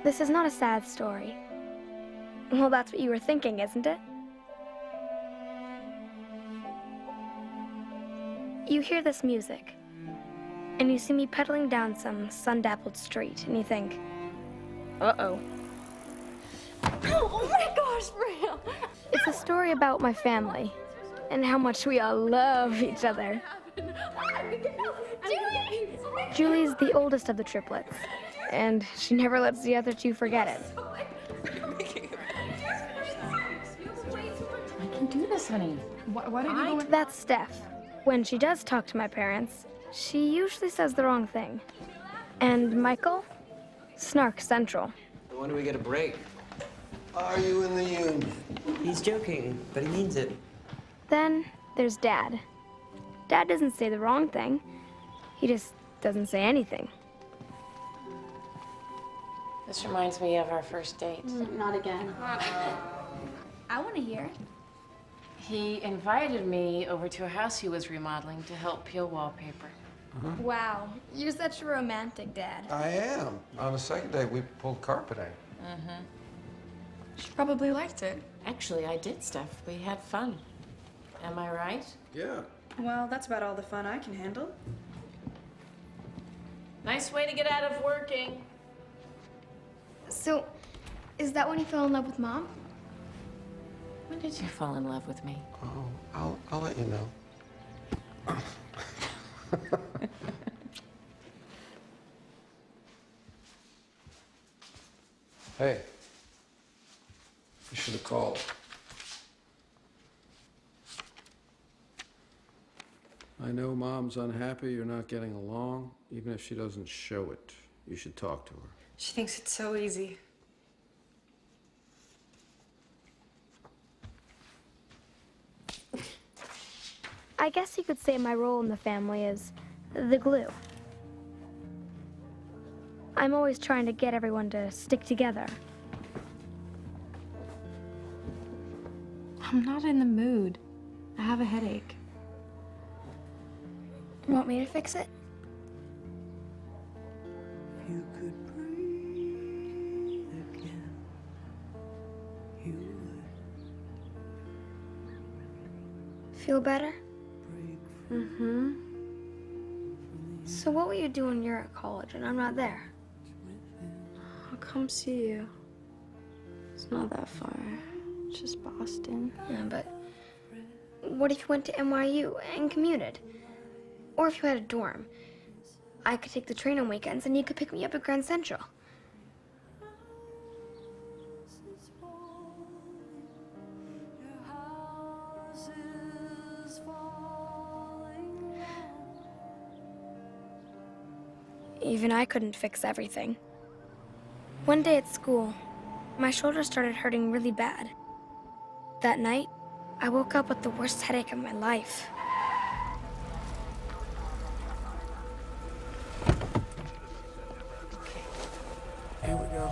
This is not a sad story. Well, that's what you were thinking, isn't it? You hear this music, and you see me pedaling down some sun-dappled street, and you think, uh-oh. Oh my gosh, Freya! It's a story about my family, and how much we all love each other. Julie's the oldest of the triplets, and she never lets the other two forget it. I can do this, honey. What are you doing? That's Steph. When she does talk to my parents, she usually says the wrong thing. And Michael? Snark Central. When do we get a break? Are you in the union? He's joking, but he means it. Then there's Dad. Dad doesn't say the wrong thing. He just doesn't say anything. This reminds me of our first date. Not again. I want to hear. He invited me over to a house he was remodeling to help peel wallpaper. Wow, you're such a romantic, Dad. I am. On the second day, we pulled carpeting. She probably liked it. Actually, I did, Steph. We had fun. Am I right? Yeah. Well, that's about all the fun I can handle. Nice way to get out of working. So, is that when you fell in love with Mom? When did you fall in love with me? Oh, I'll let you know. Hey, you should have called. I know Mom's unhappy you're not getting along. Even if she doesn't show it, you should talk to her. She thinks it's so easy. I guess you could say my role in the family is the glue. I'm always trying to get everyone to stick together. I'm not in the mood. I have a headache. Want me to fix it? You could breathe again. You would Feel better? break Mm-hmm. So what will you do when you're at college and I'm not there? I'll come see you. It's not that far. It's just Boston. Yeah, but what if you went to NYU and commuted? Or if you had a dorm? I could take the train on weekends and you could pick me up at Grand Central. Even I couldn't fix everything. One day at school, my shoulder started hurting really bad. That night, I woke up with the worst headache of my life. Here we go.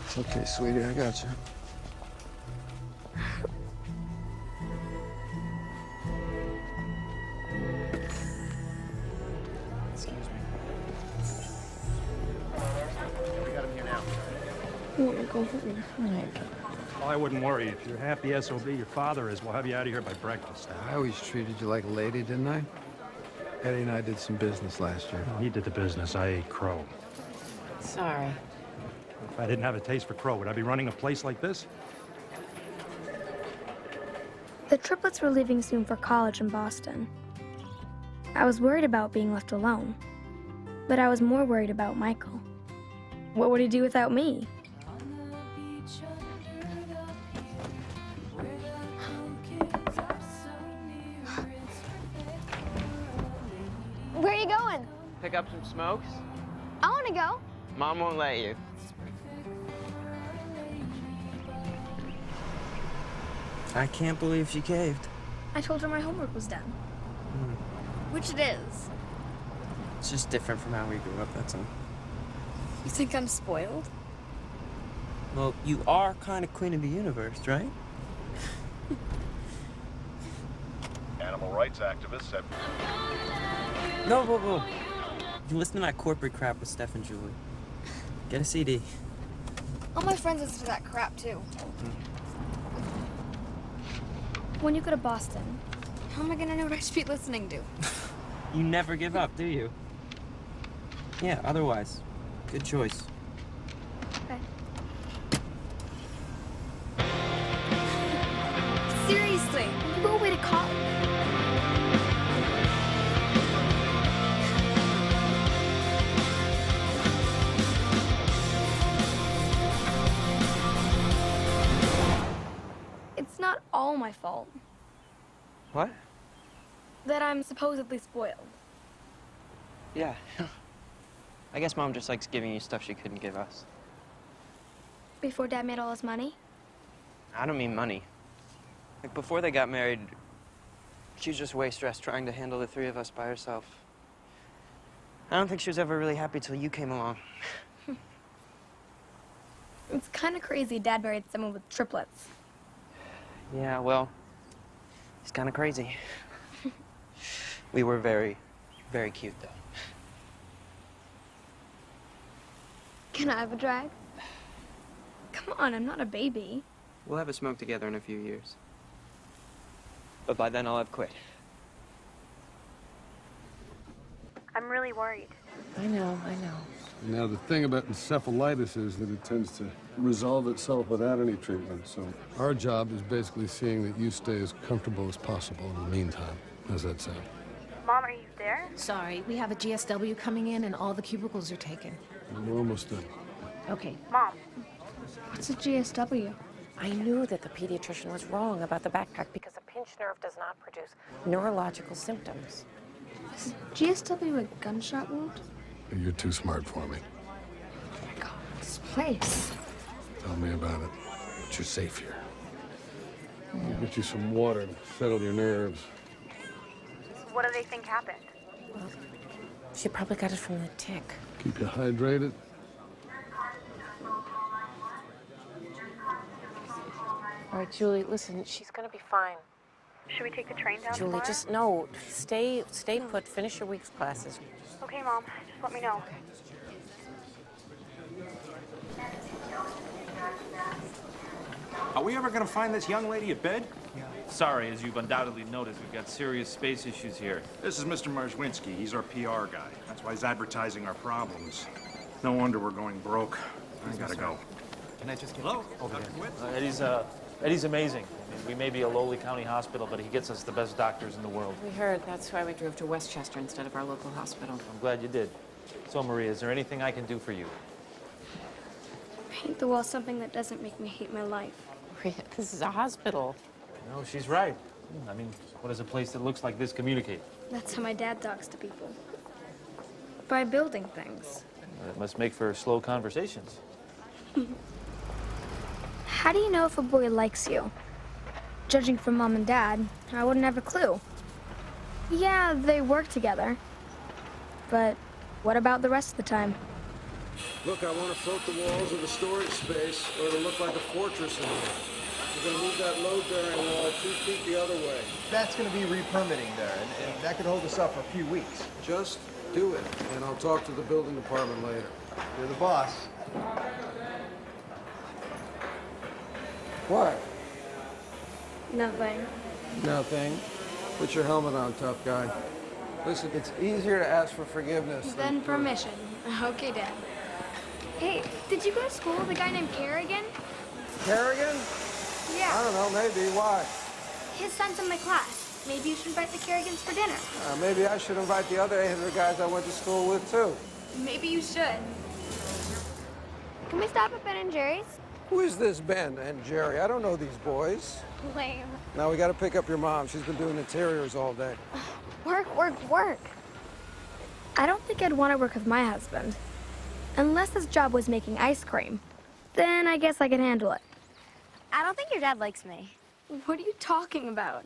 It's okay, sweetie, I got you. Excuse me. We got him here now. I want to go home. Well, I wouldn't worry. If you're happy SOB your father is, we'll have you out of here by breakfast. I always treated you like a lady, didn't I? Eddie and I did some business last year. He did the business. I ate crow. Sorry. If I didn't have a taste for crow, would I be running a place like this? The triplets were leaving soon for college in Boston. I was worried about being left alone, but I was more worried about Michael. What would he do without me? Where are you going? Pick up some smokes? I want to go. Mom won't let you. I can't believe she caved. I told her my homework was done. Which it is. It's just different from how we grew up, that's all. You think I'm spoiled? Well, you are kind of queen of the universe, right? Animal animal rights activists have... No, whoa. You listen to that corporate crap with Steph and Julie. Get a CD. All my friends listen to that crap, too. When you go to Boston, how am I gonna know what I should be listening to? You never give up, do you? Yeah, otherwise, good choice. Okay. Seriously, you go away to college. It's not all my fault What? that I'm supposedly spoiled. Yeah. I guess Mom just likes giving you stuff she couldn't give us. Before Dad made all his money? I don't mean money. Like, before they got married, she was just way stressed trying to handle the three of us by herself. I don't think she was ever really happy till you came along. It's kind of crazy Dad married someone with triplets. Yeah, well, he's kind of crazy. We were very, very cute, though. Can I have a drag? Come on, I'm not a baby. We'll have a smoke together in a few years. But by then, I'll have quit. I'm really worried. I know. Now, the thing about encephalitis is that it tends to resolve itself without any treatment. So our job is basically seeing that you stay as comfortable as possible in the meantime. How's that sound? Mom, are you there? Sorry, we have a GSW coming in and all the cubicles are taken. We're almost done. Okay. Mom. What's a GSW? I knew that the pediatrician was wrong about the backpack because a pinched nerve does not produce neurological symptoms. Is GSW a gunshot wound? You're too smart for me. Oh my God, this place. Tell me about it. But you're safe here. I'll get you some water to settle your nerves. What do they think happened? Well, she probably got it from the tick. Keep you hydrated. All right, Julie, listen, she's gonna be fine. Should we take the train down Julie, tomorrow? just no, stay put, finish your week's classes. Okay, Mom. Just let me know. Are we ever gonna find this young lady a bed? Sorry, as you've undoubtedly noticed, we've got serious space issues here. This is Mr. Marzwinski. He's our PR guy. That's why he's advertising our problems. No wonder we're going broke. I gotta go. Can I just get Hello? over there? Eddie's amazing. I mean, we may be a lowly county hospital, but he gets us the best doctors in the world. We heard. That's why we drove to Westchester instead of our local hospital. I'm glad you did. So, Maria, is there anything I can do for you? Paint the wall something that doesn't make me hate my life. Maria, this is a hospital. No, she's right. I mean, what does a place that looks like this communicate? That's how my dad talks to people. By building things. It must make for slow conversations. How do you know if a boy likes you? Judging from Mom and Dad, I wouldn't have a clue. Yeah, they work together. But what about the rest of the time? Look, I want to float the walls of the storage space, or it'll look like a fortress in here. We're going to move that load-bearing wall 2 feet the other way. That's going to be re-permitting there, and that could hold us up for a few weeks. Just do it, and I'll talk to the building department later. You're the boss. What? Nothing. Nothing. Put your helmet on, tough guy. Listen, it's easier to ask for forgiveness Then permission. Okay, Dad. Hey, did you go to school with a guy named Kerrigan? Kerrigan? Yeah. I don't know, maybe. Why? His son's in my class. Maybe you should invite the Kerrigans for dinner. Maybe I should invite the other 800 guys I went to school with, too. Maybe you should. Can we stop at Ben & Jerry's? Who is this Ben and Jerry? I don't know these boys. Lame. Now we got to pick up your mom. She's been doing interiors all day. Work. I don't think I'd want to work with my husband. Unless his job was making ice cream. Then I guess I could handle it. I don't think your dad likes me. What are you talking about?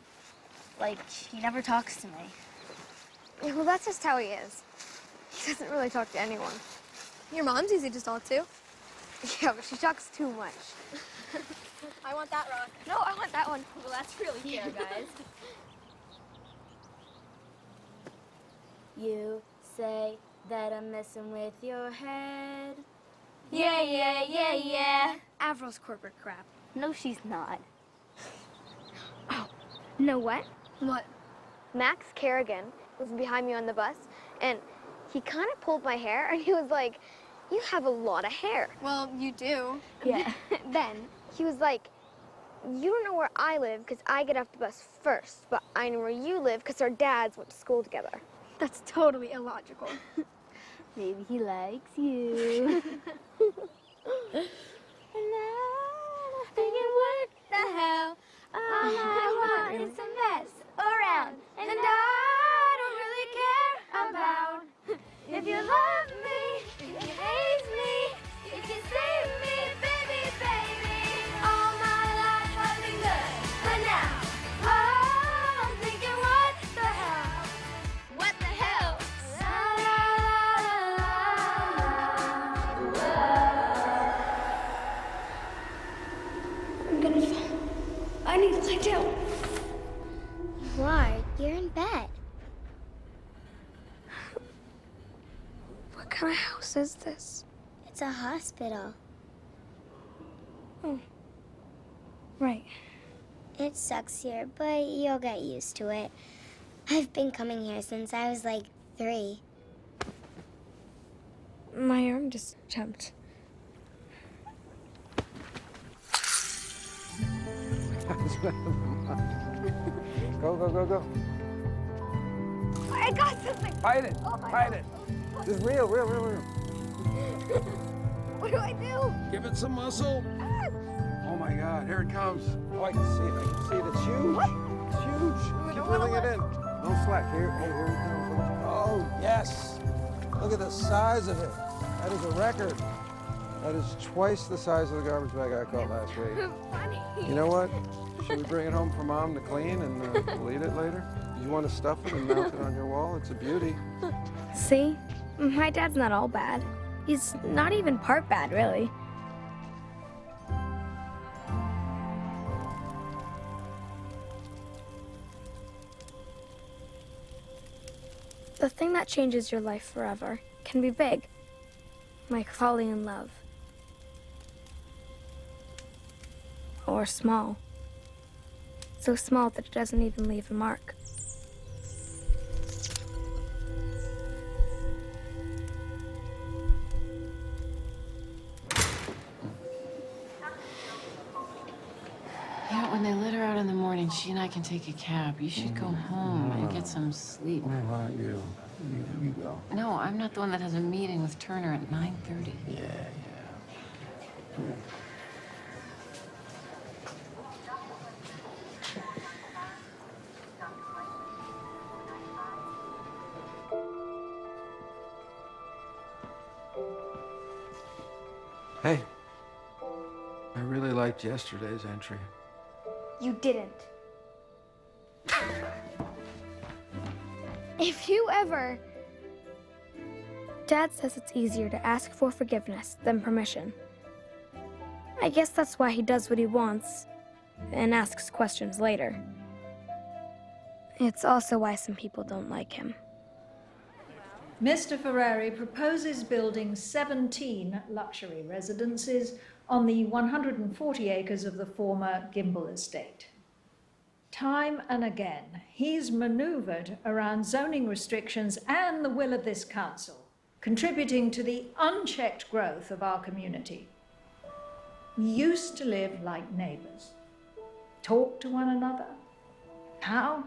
Like, he never talks to me. Yeah, well, that's just how he is. He doesn't really talk to anyone. Your mom's easy to talk to. Yeah, but she talks too much. I want that rock. No, I want that one. Well, that's really fair, guys. you say that I'm messing with your head. Yeah. Avril's corporate crap. No, she's not. Oh, know what? What? Max Kerrigan was behind me on the bus, and he kind of pulled my hair, and he was like, "You have a lot of hair." Well, you do. Yeah. Then he was like, "You don't know where I live because I get off the bus first, but I know where you live because our dads went to school together." That's totally illogical. Maybe he likes you. Thinking what the hell? All I want is to mess around, and I don't really care about if you love me, if you hate me, if you save me, baby, baby. All my life I've been good, but now, oh, I'm thinking what the hell? What the hell? I'm gonna fall. I need to lie down. Why? You're in bed. What kind of house is this? It's a hospital. Oh. Right. It sucks here, but you'll get used to it. I've been coming here since I was like 3. My arm just jumped. Go. I got something. Fight it. Oh my Fight God. it. Just real. What do I do? Give it some muscle. Oh my God, here it comes. Oh, I can see it. It's huge. What? It's huge. Keep pulling it in. No slack. Here it comes. Oh, yes. Look at the size of it. That is a record. That is twice the size of the garbage bag I caught last week. Funny. You know what? Should we bring it home for Mom to clean and we'll eat it later? You want to stuff it and mount it on your wall? It's a beauty. See? My dad's not all bad. He's not even part bad, really. The thing that changes your life forever can be big, like falling in love. Or small. So small that it doesn't even leave a mark. You know, when they let her out in the morning, she and I can take a cab. You should go home and get some sleep. Why don't you? You go. No, I'm not the one that has a meeting with Turner at 9:30. Yeah. Hey, I really liked yesterday's entry. You didn't. If you ever... Dad says it's easier to ask for forgiveness than permission. I guess that's why he does what he wants and asks questions later. It's also why some people don't like him. Mr. Ferrari proposes building 17 luxury residences on the 140 acres of the former Gimble estate. Time and again, he's maneuvered around zoning restrictions and the will of this council, contributing to the unchecked growth of our community. We used to live like neighbors, talk to one another. Now,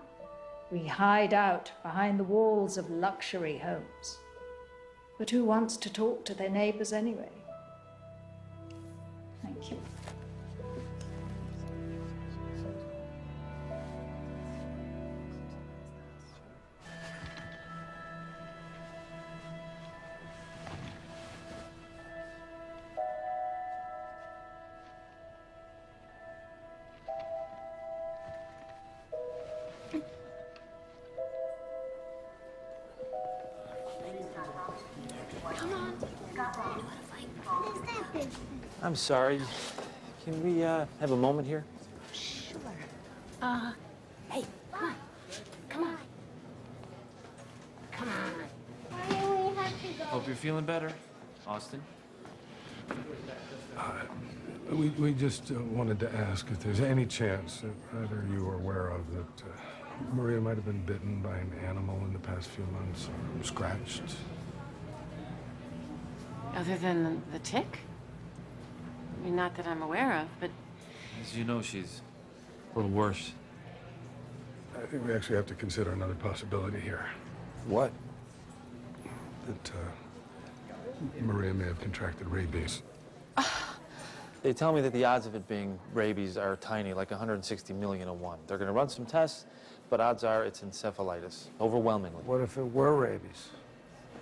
we hide out behind the walls of luxury homes. But who wants to talk to their neighbors anyway? Thank you. I'm sorry. Can we have a moment here? Sure. Hey, come on. Come on. Hope you're feeling better, Austin. We just wanted to ask if there's any chance that either you are aware of that Maria might have been bitten by an animal in the past few months, or scratched. Other than the tick? I mean, not that I'm aware of, but... As you know, she's a little worse. I think we actually have to consider another possibility here. What? That Maria may have contracted rabies. They tell me that the odds of it being rabies are tiny, like 160 million to 1. They're going to run some tests, but odds are it's encephalitis, overwhelmingly. What if it were rabies?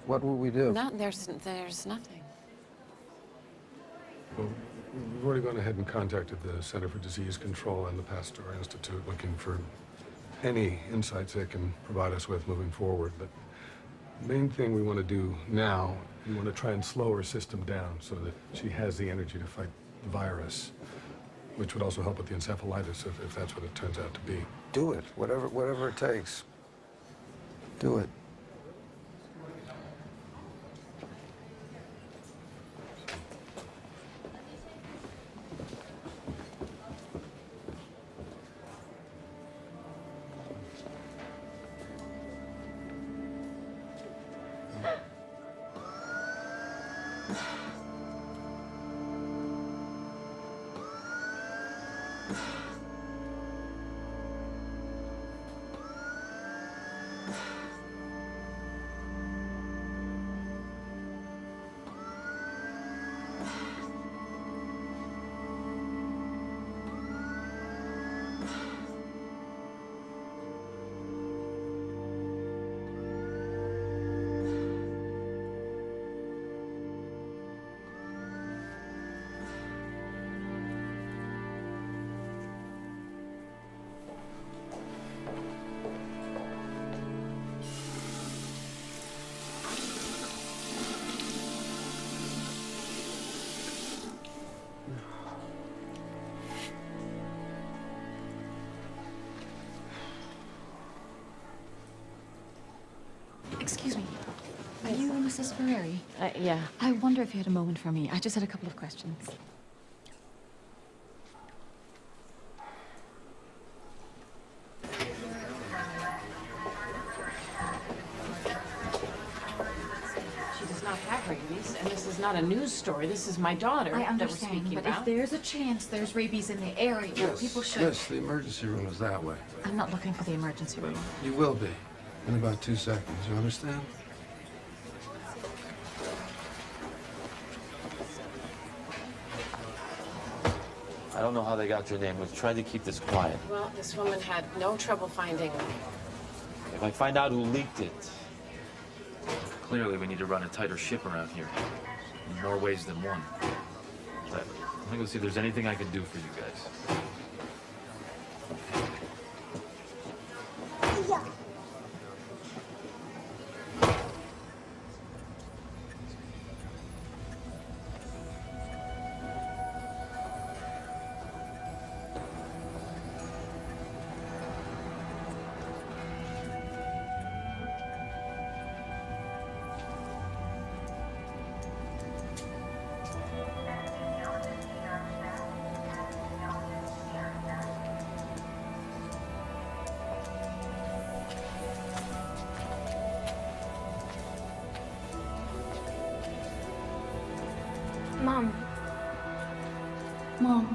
What would we do? There's nothing. Well, we've already gone ahead and contacted the Center for Disease Control and the Pasteur Institute looking for any insights they can provide us with moving forward. But the main thing we want to do now, we want to try and slow her system down so that she has the energy to fight the virus, which would also help with the encephalitis if that's what it turns out to be. Do it. Whatever it takes. Do it. Excuse me. Are you Mrs. Ferrari? Yeah. I wonder if you had a moment for me. I just had a couple of questions. She does not have rabies, and this is not a news story. This is my daughter I that we're understand, speaking but about. if there's a chance there's rabies in the area, people should... Yes, the emergency room is that way. I'm not looking for the emergency room. You will be. In about 2 seconds, you understand? I don't know how they got your name. We've tried to keep this quiet. Well, this woman had no trouble finding... If I find out who leaked it, clearly we need to run a tighter ship around here. In more ways than one. But I'm gonna go see if there's anything I can do for you guys. Mom. Mom.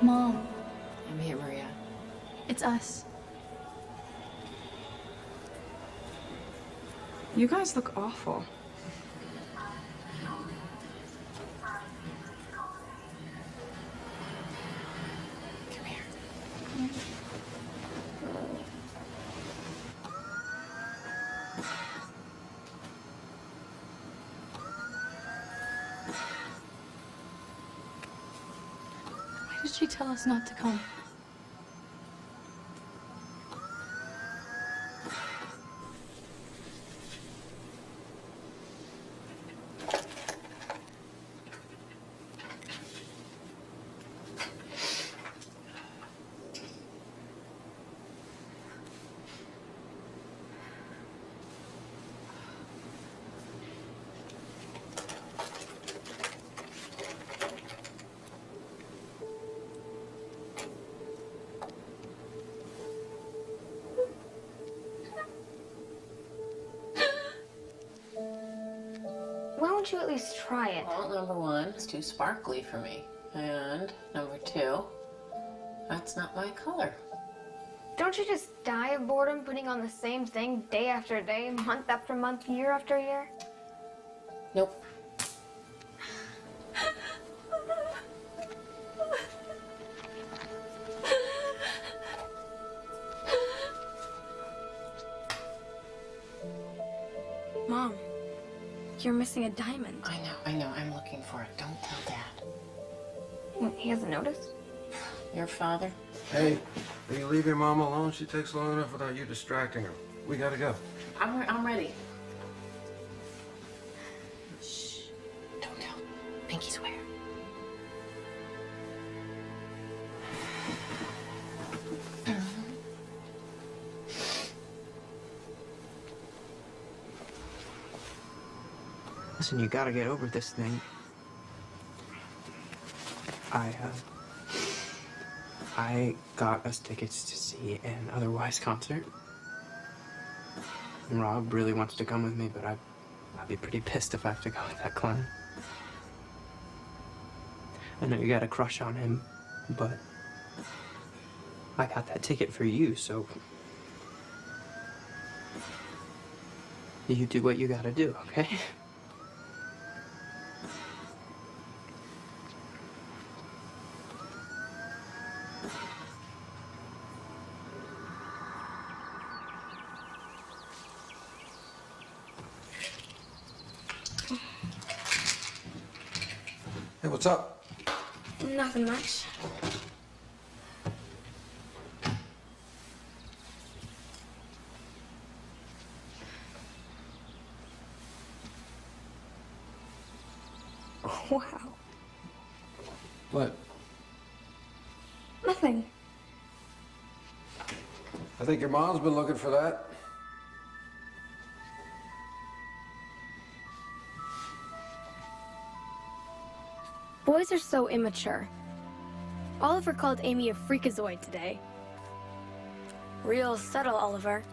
Mom. I'm here, Maria. It's us. You guys look awful. Come here. Why did she tell us not to come? don't you at least try it? Well, number one, it's too sparkly for me. And number two, that's not my color. Don't you just die of boredom putting on the same thing day after day, month after month, year after year? Nope. Mom, you're missing a diamond. I know, I'm looking for it. Don't tell Dad. What, he hasn't noticed? Your father? Hey, will you leave your mom alone? She takes long enough without you distracting her. We gotta go. I'm ready. Shh. Don't tell. Pinky swear. Listen, you gotta get over this thing. I got us tickets to see an Otherwise concert. And Rob really wants to come with me, but I'd be pretty pissed if I have to go with that clown. I know you got a crush on him, but I got that ticket for you, so you do what you gotta do, okay? Hey, what's up? Nothing much. Wow. What? Nothing. I think your mom's been looking for that. Boys are so immature. Oliver called Amy a freakazoid today. Real subtle, Oliver.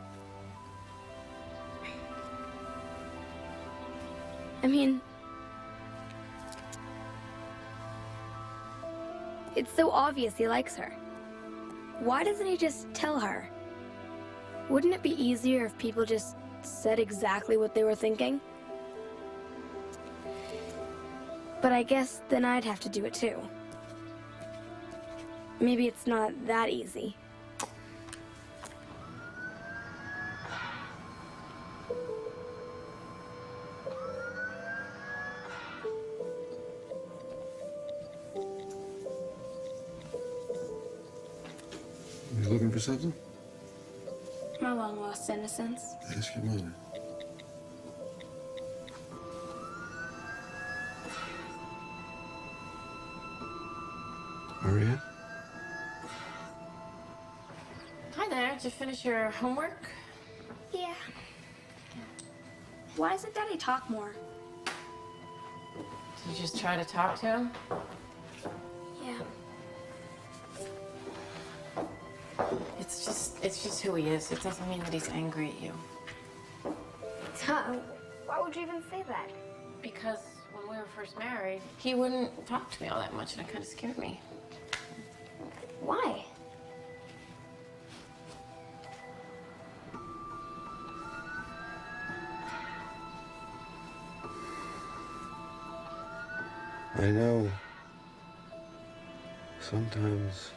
I mean, it's so obvious he likes her. Why doesn't he just tell her? Wouldn't it be easier if people just said exactly what they were thinking? But I guess then I'd have to do it too. Maybe it's not that easy. You looking for something? My long-lost innocence. Ask your mother. Maria? Hi there. Did you finish your homework? Yeah. Why doesn't Daddy talk more? Did you just try to talk to him? Yeah. It's just who he is. It doesn't mean that he's angry at you. Why would you even say that? Because when we were first married, he wouldn't talk to me all that much, and it kind of scared me. Why? I know. Sometimes.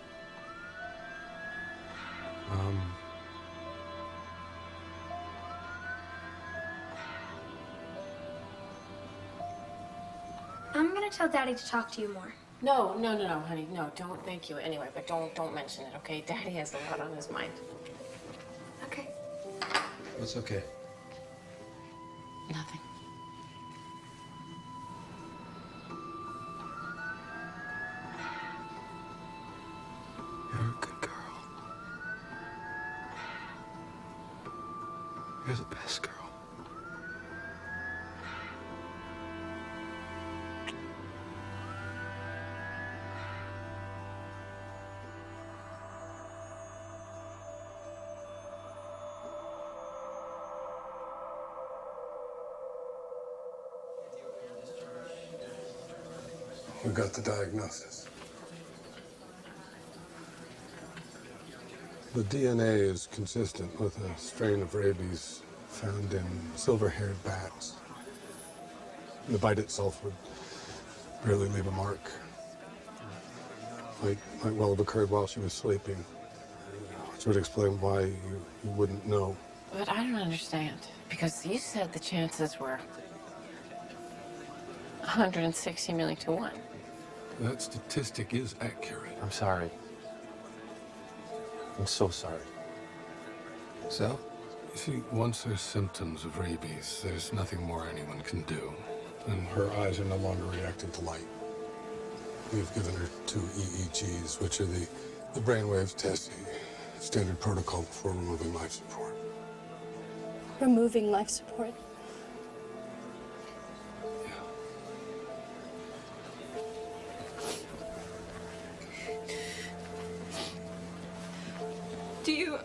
I'm gonna tell Daddy to talk to you more. No, honey. No, don't. Thank you anyway, but don't mention it, okay? Daddy has a lot on his mind. Okay. What's okay? Nothing. You're a good girl. You're the best girl. We got the diagnosis. The DNA is consistent with a strain of rabies found in silver-haired bats. The bite itself would barely leave a mark. Might well have occurred while she was sleeping, which would explain why you wouldn't know. But I don't understand, because you said the chances were 160 million to 1. That statistic is accurate. I'm sorry. I'm so sorry. So, you see, once there's symptoms of rabies, there's nothing more anyone can do. And her eyes are no longer reacting to light. We've given her 2 EEGs, which are the brainwave test, standard protocol for removing life support. Removing life support. Do you,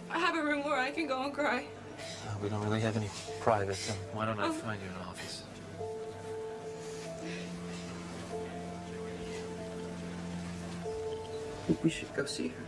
have a room where I can go and cry? We don't really have any private, so why don't I find you an office? We should go see her.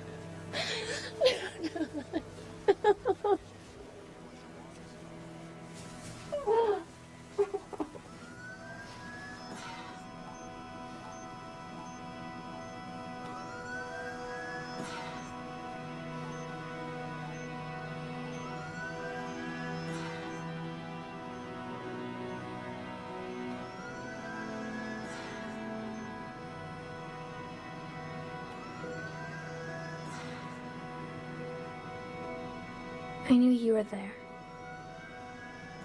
I knew you were there.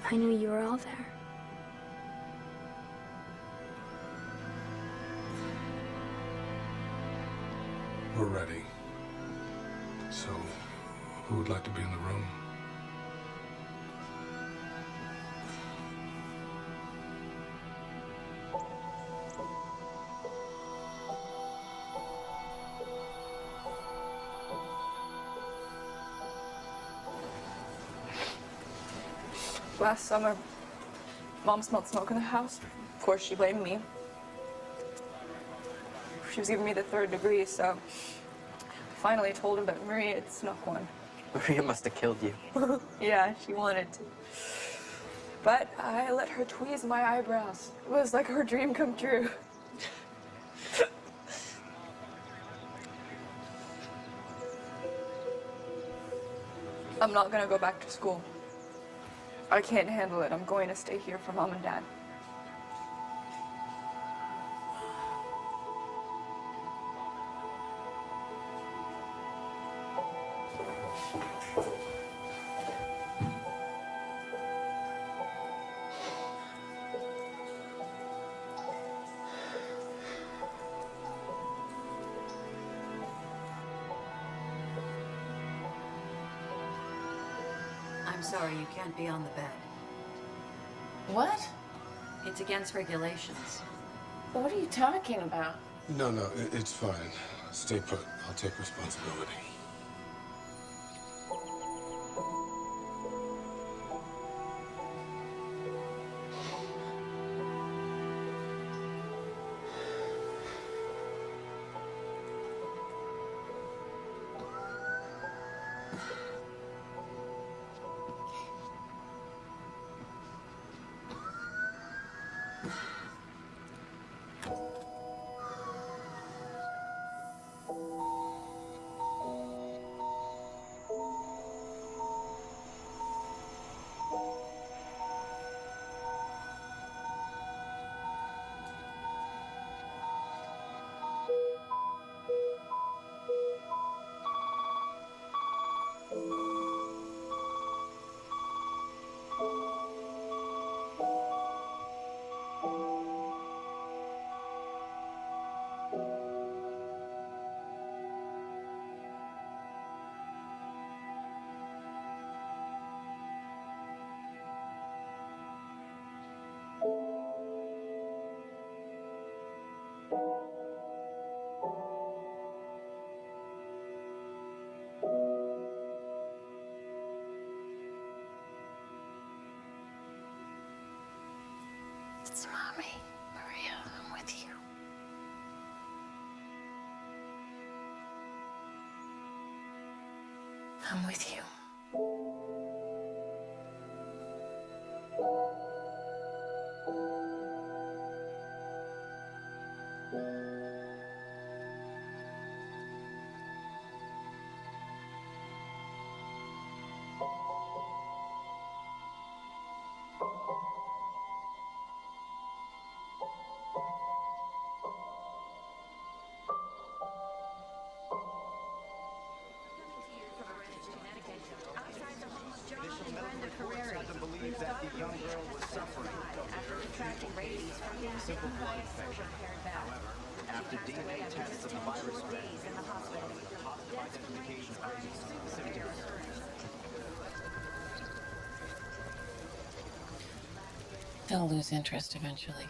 I knew you were all there. We're ready. So, who would like to be in the room? Last summer, Mom smelled smoke in the house. Of course, she blamed me. She was giving me the 3rd degree, so I finally told him that Maria had snuck one. Maria must have killed you. Yeah, she wanted to. But I let her tweeze my eyebrows. It was like her dream come true. I'm not gonna go back to school. I can't handle it. I'm going to stay here for Mom and Dad. I'm sorry, you can't be on the bed. What? It's against regulations. What are you talking about? No, it's fine. Stay put. I'll take responsibility. I'm with you. After DNA tests of the virus are positive identification of symptoms. They'll lose interest eventually.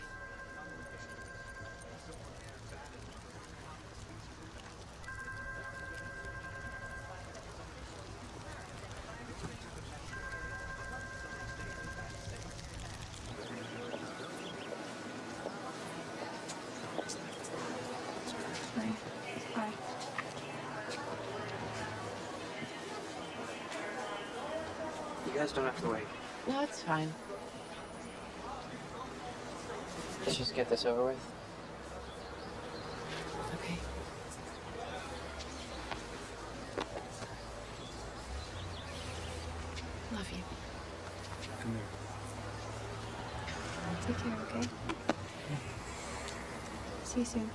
Bye. You guys don't have to wait. No, it's fine. Let's just get this over with. Okay. Love you. Come here. Take care, okay? See you soon.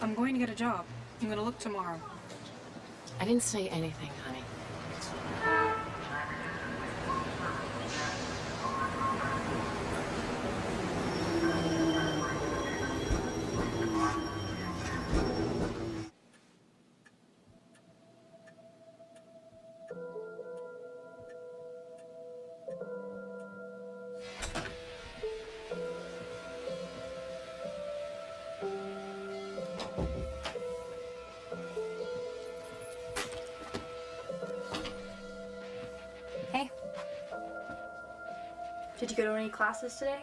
I'm going to get a job. I'm going to look tomorrow. I didn't say anything, honey. Hey. Did you go to any classes today?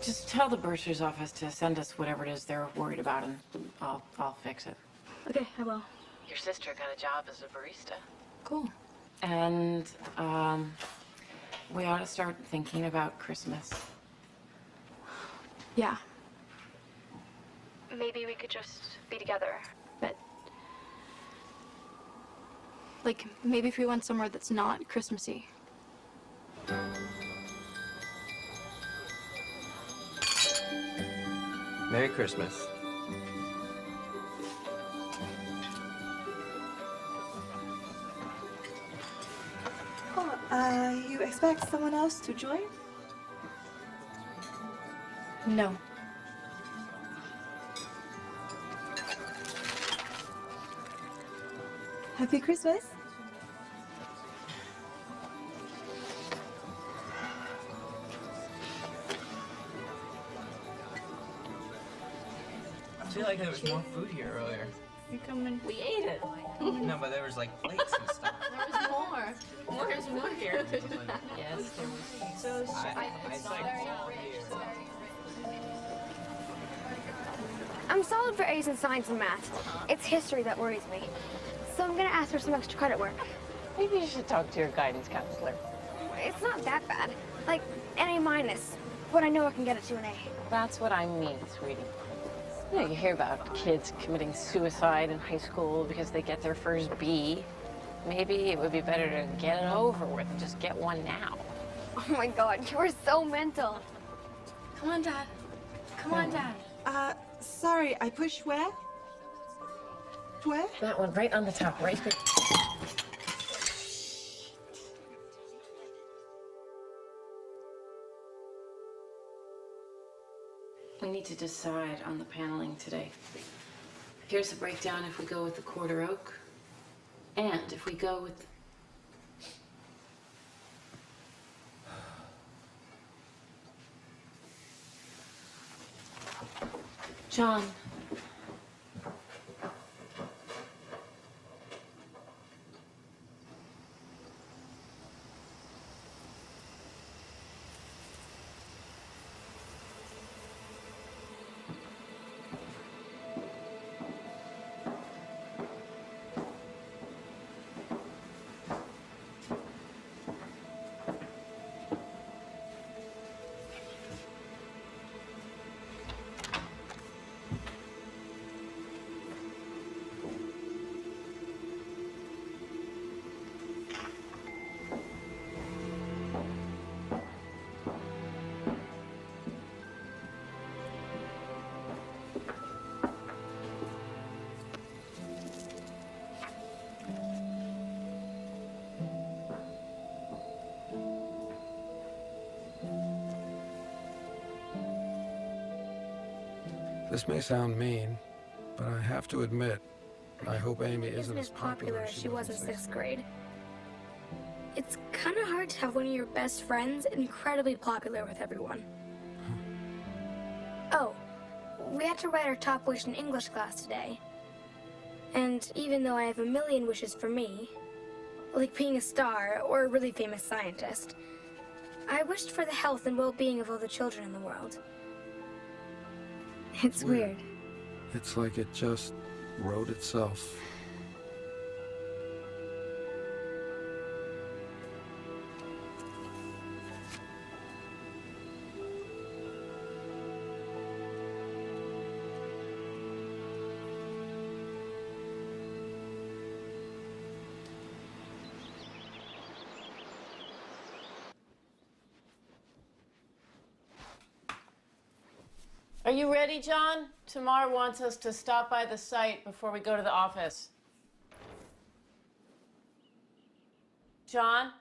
Just tell the bursar's office to send us whatever it is they're worried about, and I'll fix it. Okay, I will. Your sister got a job as a barista. Cool. And we ought to start thinking about Christmas. Yeah. Maybe we could just be together, but... Like, maybe if we went somewhere that's not Christmassy. Merry Christmas. Oh, you expect someone else to join? No. Happy Christmas. I feel like there was more food here earlier. You coming? We ate it. No, but there was like plates and stuff. There was more. There's more here. Yes, there was. So I'm solid for A's in science and math. It's history that worries me. So I'm gonna ask for some extra credit work. maybe you should talk to your guidance counselor. It's not that bad. Like, an A minus. But I know I can get it to an A. That's what I mean, sweetie. You know, you hear about kids committing suicide in high school because they get their first B. Maybe it would be better to get it over with and just get one now. Oh my God, you are so mental. Come on, Dad. Come on, Dad. Sorry, I pushed where? Where? That one, right on the top, right there. We need to decide on the paneling today. Here's the breakdown if we go with the quarter oak, and if we go with... John. This may sound mean, but I have to admit, I hope Amy isn't as popular as she was in 6th grade. It's kind of hard to have one of your best friends incredibly popular with everyone. Oh, we had to write our top wish in English class today. And even though I have a million wishes for me, like being a star or a really famous scientist, I wished for the health and well-being of all the children in the world. It's weird. It's like it just wrote itself. Are you ready, John? Tamar wants us to stop by the site before we go to the office. John?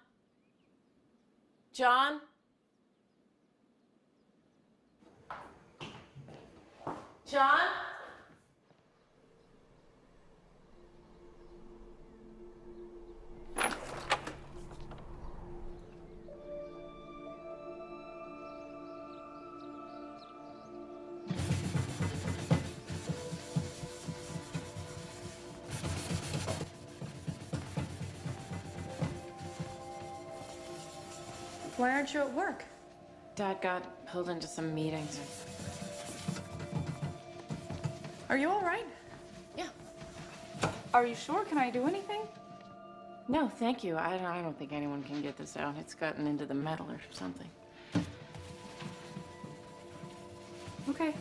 John? John? Why aren't you at work? Dad got pulled into some meetings. Are you all right? Yeah. Are you sure? Can I do anything? No, thank you. I don't think anyone can get this out. It's gotten into the metal or something. Okay.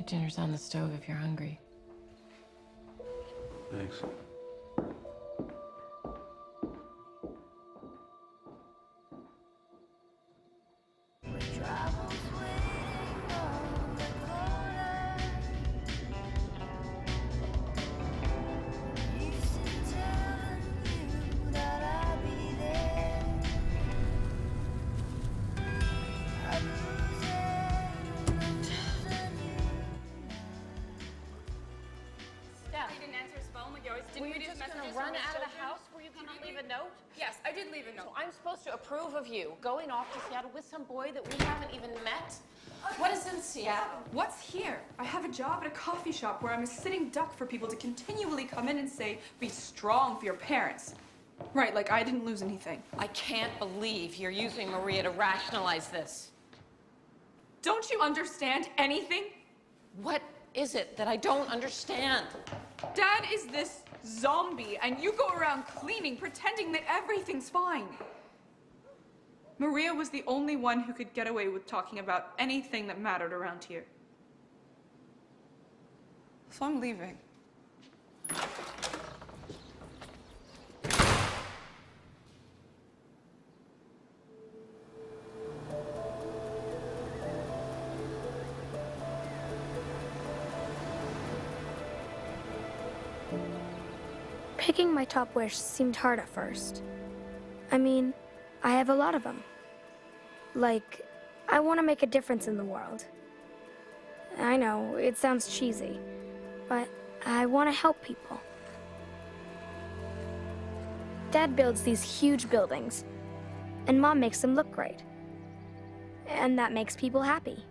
dinner's on the stove if you're hungry. Thanks. Were you just gonna run out of the house? Were you gonna leave a note? Yes, I did leave a note. So I'm supposed to approve of you going off to Seattle with some boy that we haven't even met? What is in Seattle? What's here? I have a job at a coffee shop where I'm a sitting duck for people to continually come in and say, be strong for your parents. Right, like I didn't lose anything. I can't believe you're using Maria to rationalize this. Don't you understand anything? What is it that I don't understand? Dad is this zombie, and you go around cleaning, pretending that everything's fine. Maria was the only one who could get away with talking about anything that mattered around here. So I'm leaving. Picking my top wish seemed hard at first. I mean, I have a lot of them. Like, I want to make a difference in the world. I know, it sounds cheesy, but I want to help people. Dad builds these huge buildings, and Mom makes them look great. And that makes people happy.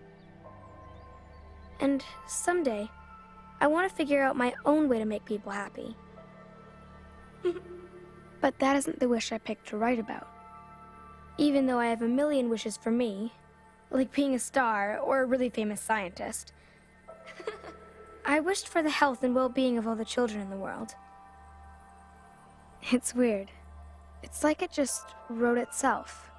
And someday, I want to figure out my own way to make people happy. But that isn't the wish I picked to write about. Even though I have a million wishes for me, like being a star or a really famous scientist, I wished for the health and well-being of all the children in the world. It's weird. It's like it just wrote itself.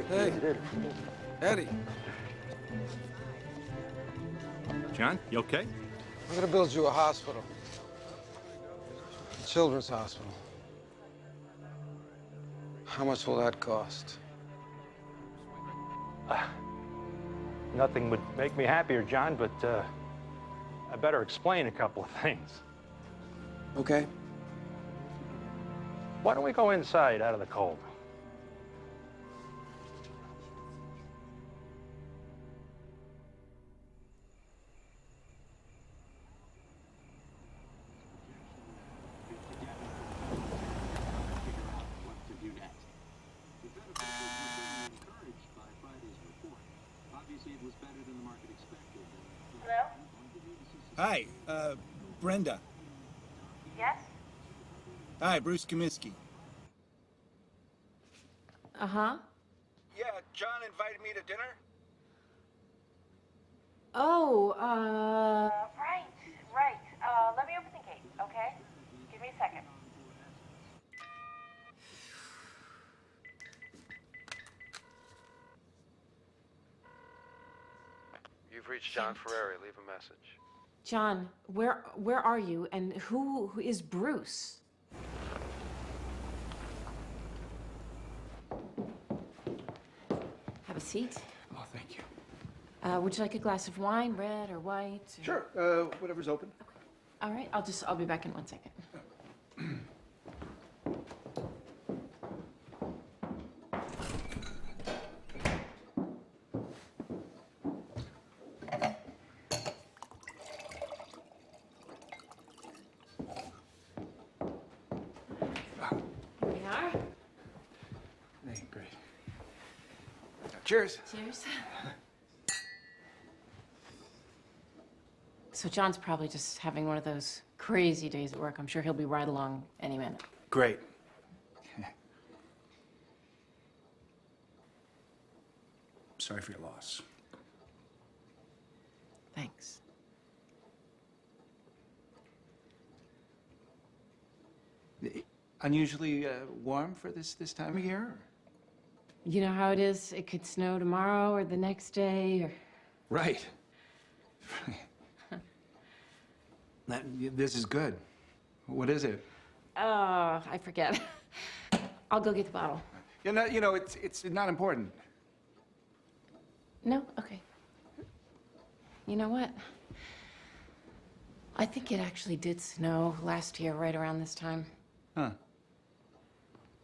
Hey, Eddie. John, you okay? I'm gonna build you a hospital. A children's hospital. How much will that cost? Nothing would make me happier, John, but I better explain a couple of things. Okay. Why don't we go inside out of the cold? Hi, Brenda. Yes? Hi, Bruce Comiskey. Uh-huh. Yeah, John invited me to dinner. Oh, Right. Let me open the gate, okay? Give me a second. You've reached John Ferrari. Leave a message. John, where are you, and who is Bruce? Have a seat. Oh, thank you. Would you like a glass of wine, red or white? Or... Sure, whatever's open. All right, I'll be back in 1 second. Here we are. Hey, great. Cheers. Cheers. So John's probably just having one of those crazy days at work. I'm sure he'll be right along any minute. Great. Sorry for your loss. Thanks. Unusually warm for this time of year? You know how it is? It could snow tomorrow or the next day or... Right. This is good. What is it? I forget. I'll go get the bottle. You know, it's not important. No? Okay. You know what? I think it actually did snow last year right around this time. Huh.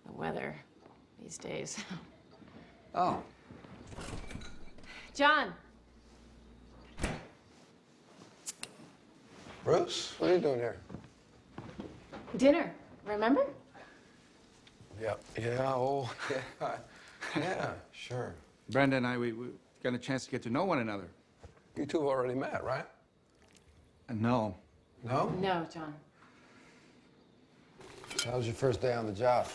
The weather these days. Oh. John! Bruce, what are you doing here? Dinner, remember? Yeah, oh, yeah. Yeah, sure. Brenda and I, we got a chance to get to know one another. You two have already met, right? No. No? No, John. So how was your first day on the job?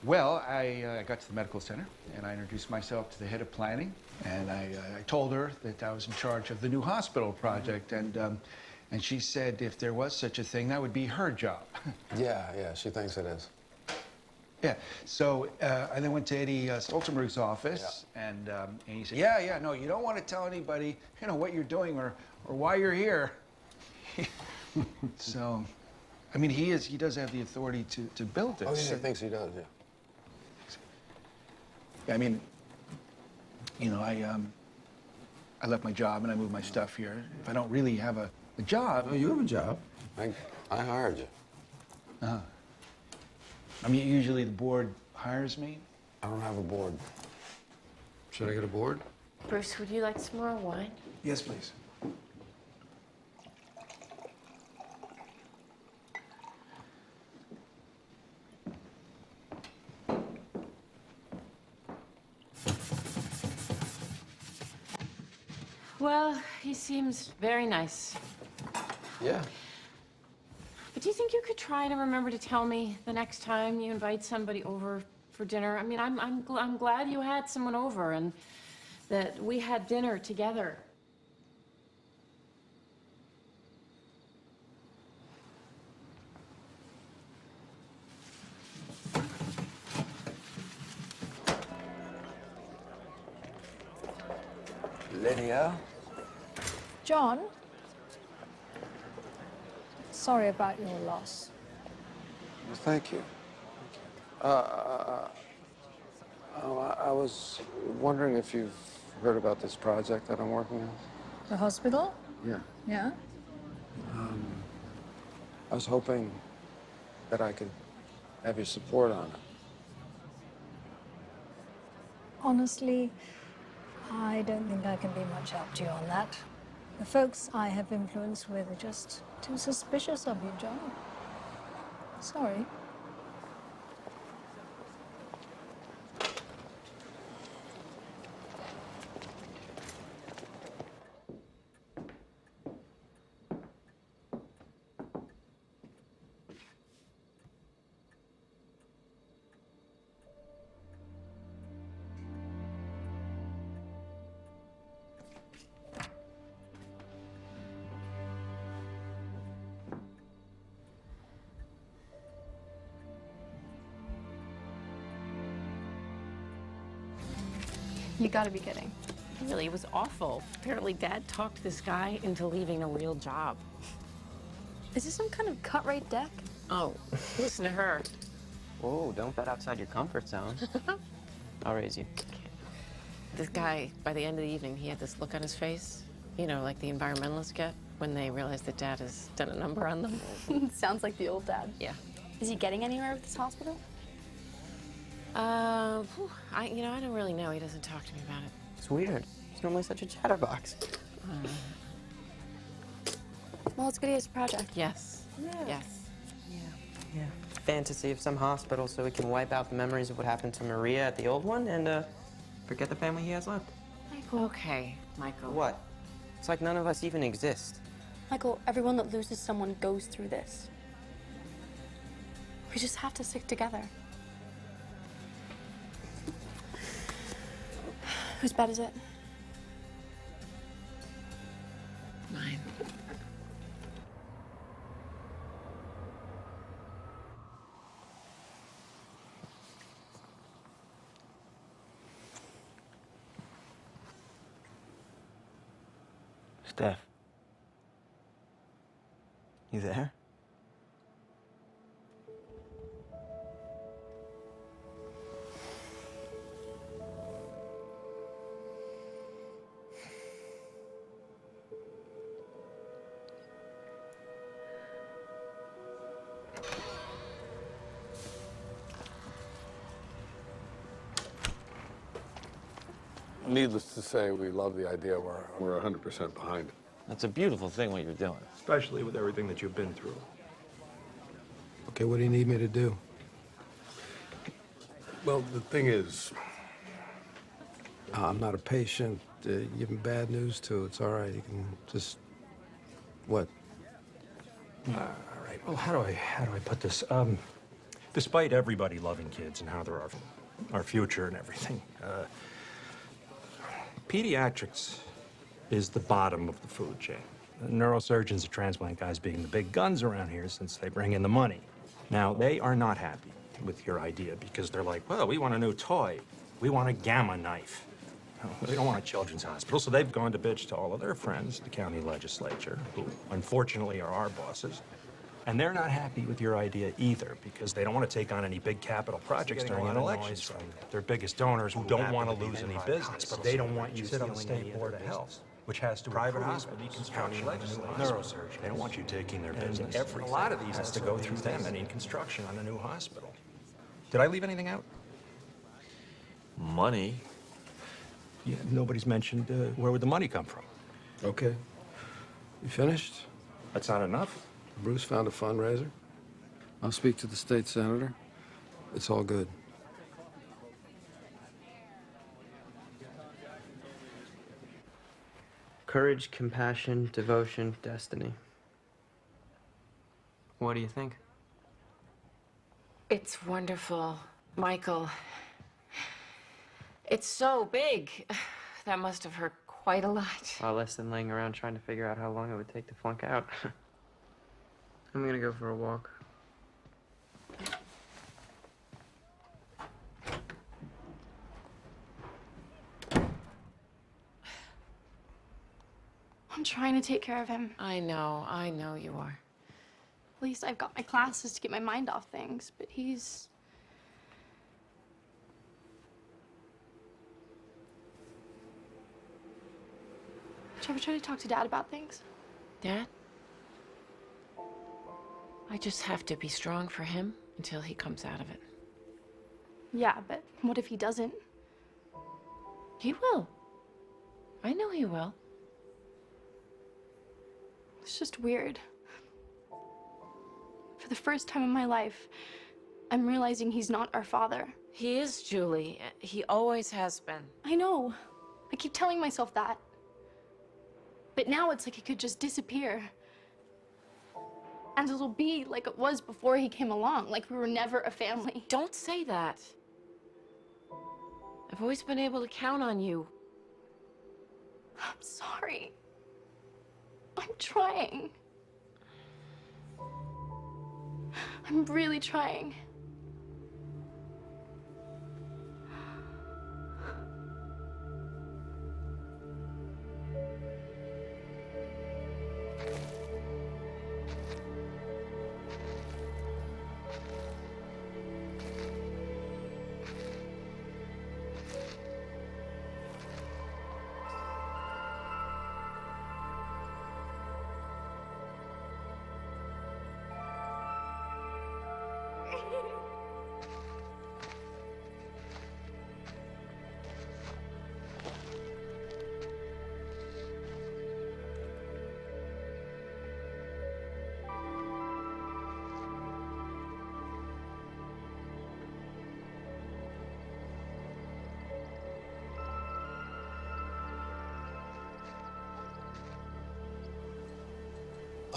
Well, I got to the medical center, and I introduced myself to the head of planning, and I told her that I was in charge of the new hospital project, and she said if there was such a thing, that would be her job. Yeah, she thinks it is. Yeah, so I then went to Eddie Stoltenberg's office, and he said, yeah, no, you don't want to tell anybody, you know, what you're doing or why you're here. So, I mean, he does have the authority to build this. Oh, yeah, he thinks he does, yeah. I mean, you know, I left my job and I moved my stuff here. If I don't really have a job... Oh, you have a job. I hired you. Uh-huh. I mean, usually the board hires me. I don't have a board. Should I get a board? Bruce, would you like some more wine? Yes, please. Well, he seems very nice. Yeah. But do you think you could try to remember to tell me the next time you invite somebody over for dinner? I mean, I'm glad you had someone over and that we had dinner together. Lydia? John? Sorry about your loss. Well, thank you. I was wondering if you've heard about this project that I'm working on. The hospital? Yeah. Yeah? I was hoping that I could have your support on it. Honestly, I don't think I can be much help to you on that. The folks I have influence with are just too suspicious of you, John. Sorry. You gotta be kidding. Really, it was awful. Apparently, Dad talked this guy into leaving a real job. Is this some kind of cut rate deck? Oh, listen to her. Whoa, don't bet outside your comfort zone. I'll raise you. This guy, by the end of the evening, he had this look on his face, you know, like the environmentalists get when they realize that Dad has done a number on them. Sounds like the old Dad. Yeah. Is he getting anywhere with this hospital? I don't really know. He doesn't talk to me about it. It's weird. He's normally such a chatterbox. Well, it's good he has a project. Yes. Yeah. Yes. Yeah. Fantasy of some hospital so we can wipe out the memories of what happened to Maria at the old one and forget the family he has left. Michael. Okay, Michael. What? It's like none of us even exist. Michael, everyone that loses someone goes through this. We just have to stick together. Whose bed is it? Mine. Steph. You there? Needless to say, we love the idea. We're 100% behind it. That's a beautiful thing what you're doing. Especially with everything that you've been through. Okay, what do you need me to do? Well, the thing is, I'm not a patient. You give him bad news, too. It's all right. You can just... What? All right. Well, how do I put this? Despite everybody loving kids and how they're our future and everything, pediatrics is the bottom of the food chain. Neurosurgeons and transplant guys being the big guns around here since they bring in the money. Now, they are not happy with your idea because they're like, well, we want a new toy. We want a gamma knife. No, they don't want a children's hospital, so they've gone to bitch to all of their friends, the county legislature, who unfortunately are our bosses. And they're not happy with your idea either because they don't want to take on any big capital projects during an election cycle. Their biggest donors who don't want to lose any business, but they don't want you to sit on the state board of health, which has to private hospital construction on a new neurosurgeon. They don't want you taking their business. A lot of these has to go through them and in construction on a new hospital. Did I leave anything out? Money? Yeah, nobody's mentioned where would the money come from. Okay. You finished? That's not enough. Bruce found a fundraiser. I'll speak to the state senator. It's all good. Courage, compassion, devotion, destiny. What do you think? It's wonderful, Michael. It's so big. That must have hurt quite a lot. A lot less than laying around trying to figure out how long it would take to flunk out. I'm gonna go for a walk. I'm trying to take care of him. I know you are. At least I've got my classes to get my mind off things, but he's... Did you ever try to talk to Dad about things? Dad? I just have to be strong for him until he comes out of it. Yeah, but what if he doesn't? He will. I know he will. It's just weird. For the first time in my life, I'm realizing he's not our father. He is, Julie. He always has been. I know. I keep telling myself that. But now it's like he could just disappear. And it'll be like it was before he came along, like we were never a family. Don't say that. I've always been able to count on you. I'm sorry. I'm trying. I'm really trying.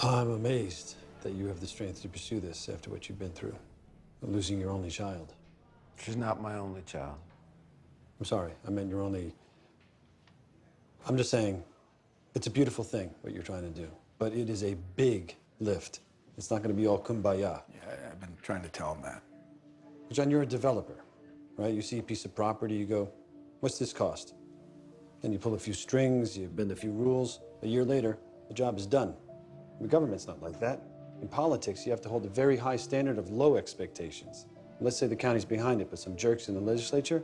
I'm amazed that you have the strength to pursue this after what you've been through, losing your only child. She's not my only child. I'm sorry, I meant your only... I'm just saying, it's a beautiful thing, what you're trying to do, but it is a big lift. It's not going to be all kumbaya. Yeah, I've been trying to tell him that. John, you're a developer, right? You see a piece of property, you go, what's this cost? Then you pull a few strings, you bend a few rules. A year later, the job is done. The government's not like that. In politics, you have to hold a very high standard of low expectations. Let's say the county's behind it, but some jerks in the legislature,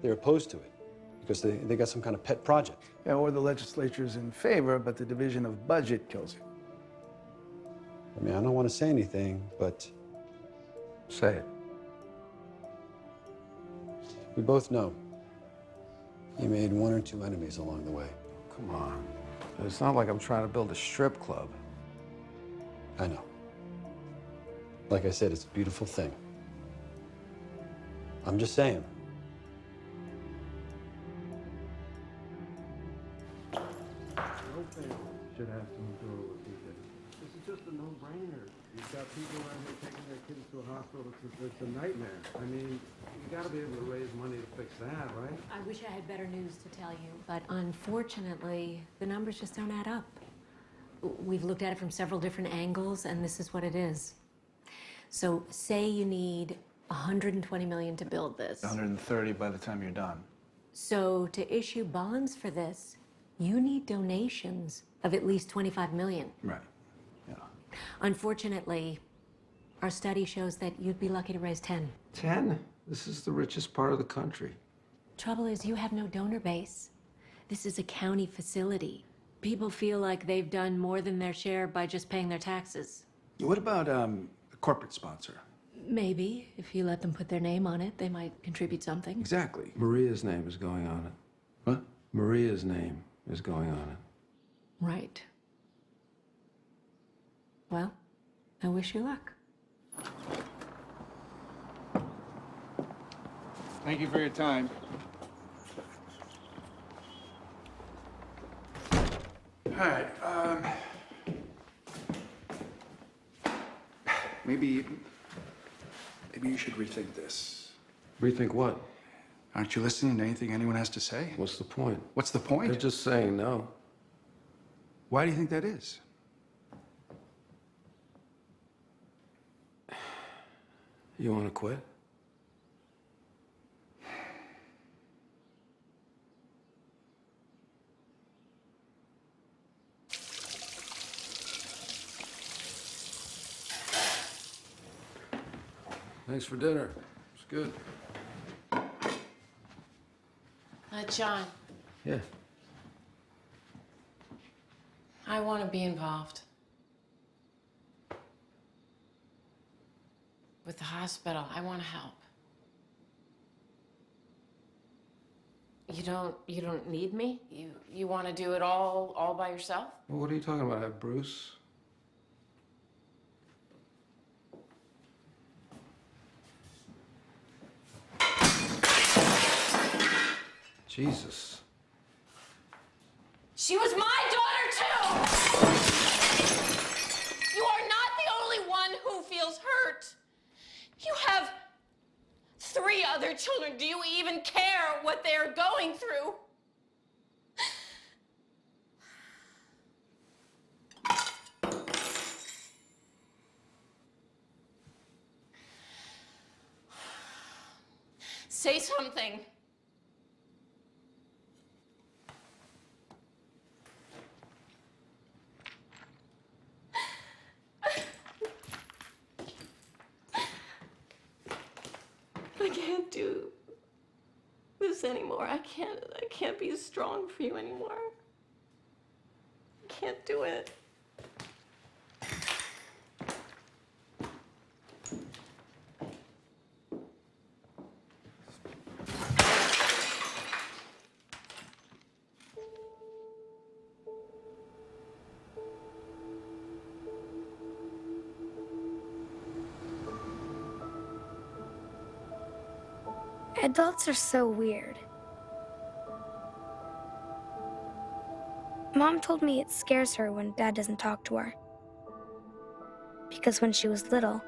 they're opposed to it because they got some kind of pet project. Yeah, or the legislature's in favor, but the division of budget kills it. I mean, I don't want to say anything, but... Say it. We both know you made one or two enemies along the way. Come on. It's not like I'm trying to build a strip club. I know. Like I said, it's a beautiful thing. I'm just saying. No family should have to endure what we did. This is just a no-brainer. You've got people around here taking their kids to a hospital. It's a nightmare. I mean, you got to be able to raise money to fix that, right? I wish I had better news to tell you, but unfortunately, the numbers just don't add up. We've looked at it from several different angles, and this is what it is. So say you need 120 million to build this. 130 by the time you're done. So to issue bonds for this, you need donations of at least 25 million. Right. Yeah. Unfortunately, our study shows that you'd be lucky to raise 10. 10? This is the richest part of the country. Trouble is, you have no donor base. This is a county facility. People feel like they've done more than their share by just paying their taxes. What about a corporate sponsor? Maybe, if you let them put their name on it, they might contribute something. Exactly. Maria's name is going on it. What? Maria's name is going on it. Right. Well, I wish you luck. Thank you for your time. All right, maybe you should rethink this. Rethink what? Aren't you listening to anything anyone has to say? What's the point? What's the point? They're just saying no. Why do you think that is? You want to quit? Thanks for dinner. It's good. John, Yeah. I want to be involved. With the hospital, I want to help. You don't need me? You want to do it all by yourself? Well, what are you talking about? I have Bruce? Jesus. She was my daughter, too! You are not the only one who feels hurt. You have 3 other children. Do you even care what they're going through? Say something. I can't do this anymore. I can't be strong for you anymore. I can't do it. Adults are so weird. Mom told me it scares her when Dad doesn't talk to her. because when she was little,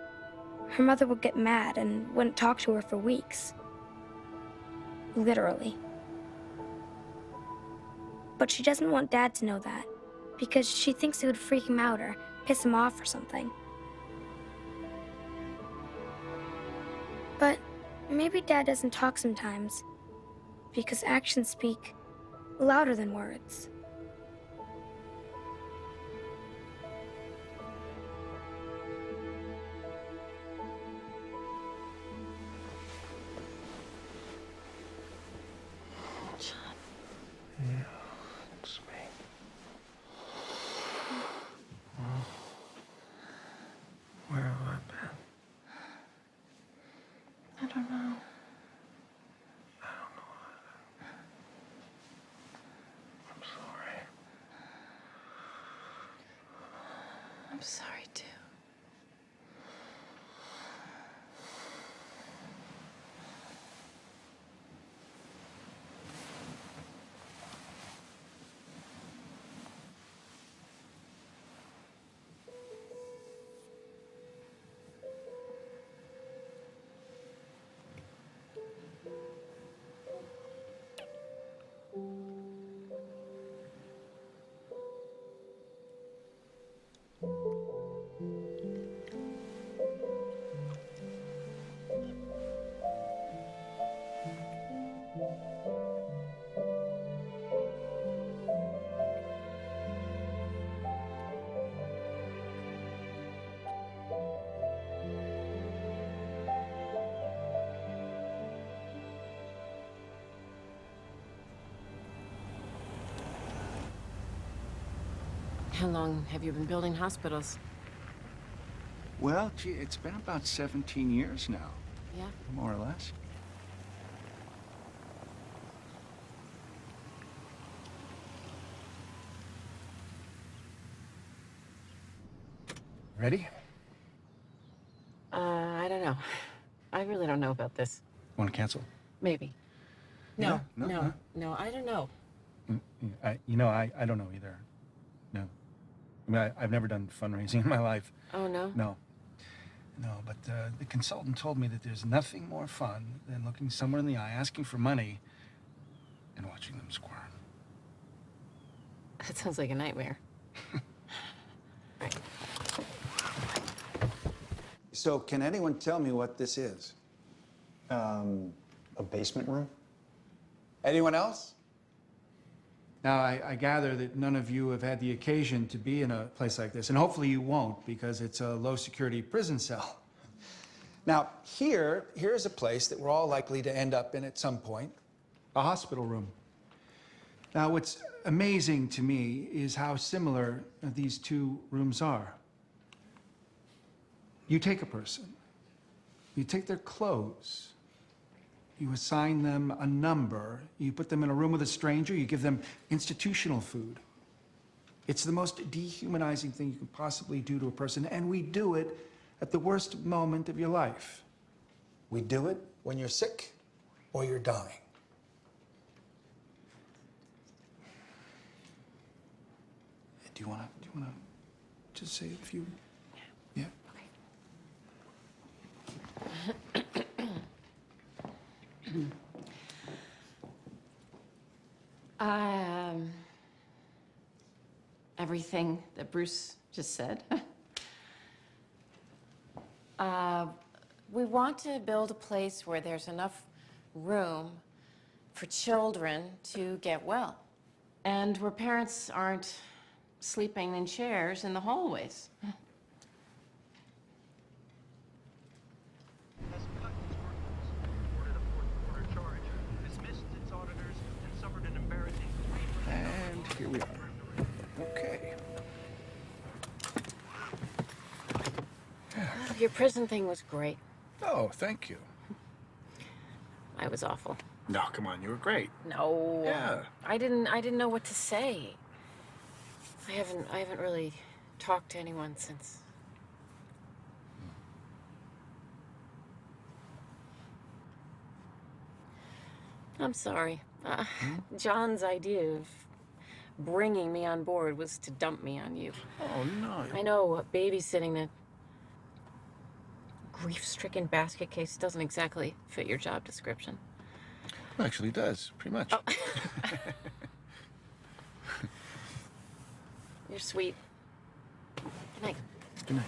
her mother would get mad and wouldn't talk to her for weeks. Literally. But she doesn't want Dad to know that, because she thinks it would freak him out or piss him off or something. But maybe Dad doesn't talk sometimes, because actions speak louder than words. Yeah, it's me. Well, where have I been? I don't know. I'm sorry. I'm sorry, too. How long have you been building hospitals? Well, gee, it's been about 17 years now, Yeah. more or less. Ready? I don't know. I really don't know about this. Want to cancel? Maybe. Yeah? No, No? no, I don't know. I don't know either. No. I mean, I've never done fundraising in my life. Oh, no? No. No, but the consultant told me that there's nothing more fun than looking someone in the eye, asking for money, and watching them squirm. That sounds like a nightmare. So can anyone tell me what this is? A basement room? Anyone else? Now, I gather that none of you have had the occasion to be in a place like this, and hopefully you won't, because it's a low-security prison cell. Now, here's a place that we're all likely to end up in at some point, a hospital room. Now, what's amazing to me is how similar these two rooms are. You take a person, you take their clothes, you assign them a number, you put them in a room with a stranger, you give them institutional food. It's the most dehumanizing thing you can possibly do to a person, and we do it at the worst moment of your life. We do it when you're sick or you're dying. Do you wanna just say a few? Yeah. Everything that Bruce just said. We want to build a place where there's enough room for children to get well, and where parents aren't sleeping in chairs in the hallways. And here we are. Okay. Your prison thing was great. Oh, thank you. I was awful. No, come on, you were great. No. Yeah. I didn't know what to say. I haven't really talked to anyone since. I'm sorry. John's idea of bringing me on board was to dump me on you. Oh, no. I know, babysitting grief-stricken basket case doesn't exactly fit your job description. Actually does, pretty much. Oh. You're sweet. Good night. Good night.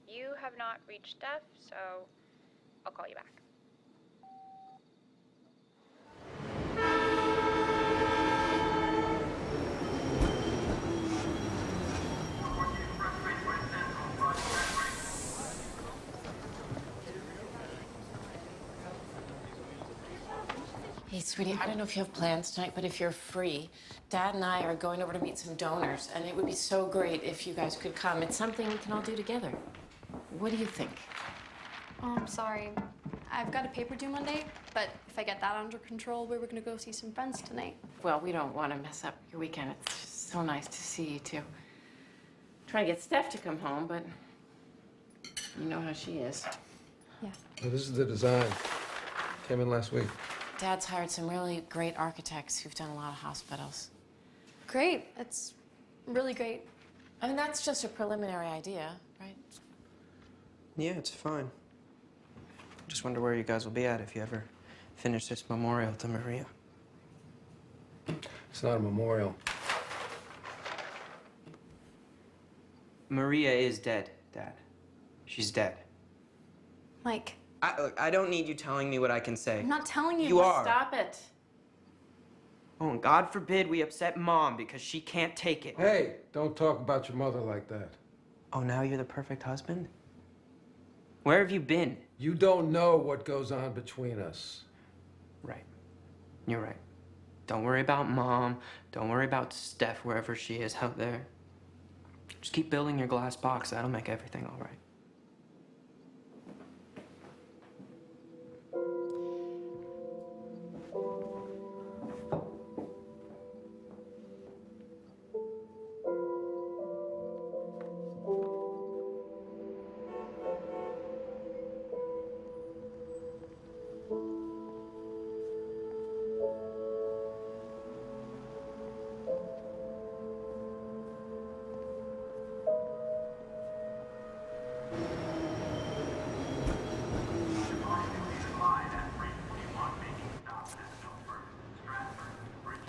You have not reached Steph, so I'll call you back. Hey, sweetie, I don't know if you have plans tonight, but if you're free, Dad and I are going over to meet some donors, and it would be so great if you guys could come. It's something we can all do together. What do you think? Oh, I'm sorry. I've got a paper due Monday, but if I get that under control, we were gonna go see some friends tonight. Well, we don't want to mess up your weekend. It's just so nice to see you two. Trying to get Steph to come home, but you know how she is. Yeah. Well, this is the design. Came in last week. Dad's hired some really great architects who've done a lot of hospitals. Great. It's really great. I mean, that's just a preliminary idea, right? Yeah, it's fine. Just wonder where you guys will be at if you ever finish this memorial to Maria. It's not a memorial. Maria is dead, Dad. She's dead. Mike. Look, I don't need you telling me what I can say. I'm not telling you. You are. Stop it. Oh, and God forbid we upset Mom because she can't take it. Hey, don't talk about your mother like that. Oh, now you're the perfect husband? Where have you been? You don't know what goes on between us. Right. You're right. Don't worry about Mom. Don't worry about Steph, wherever she is out there. Just keep building your glass box. That'll make everything all right.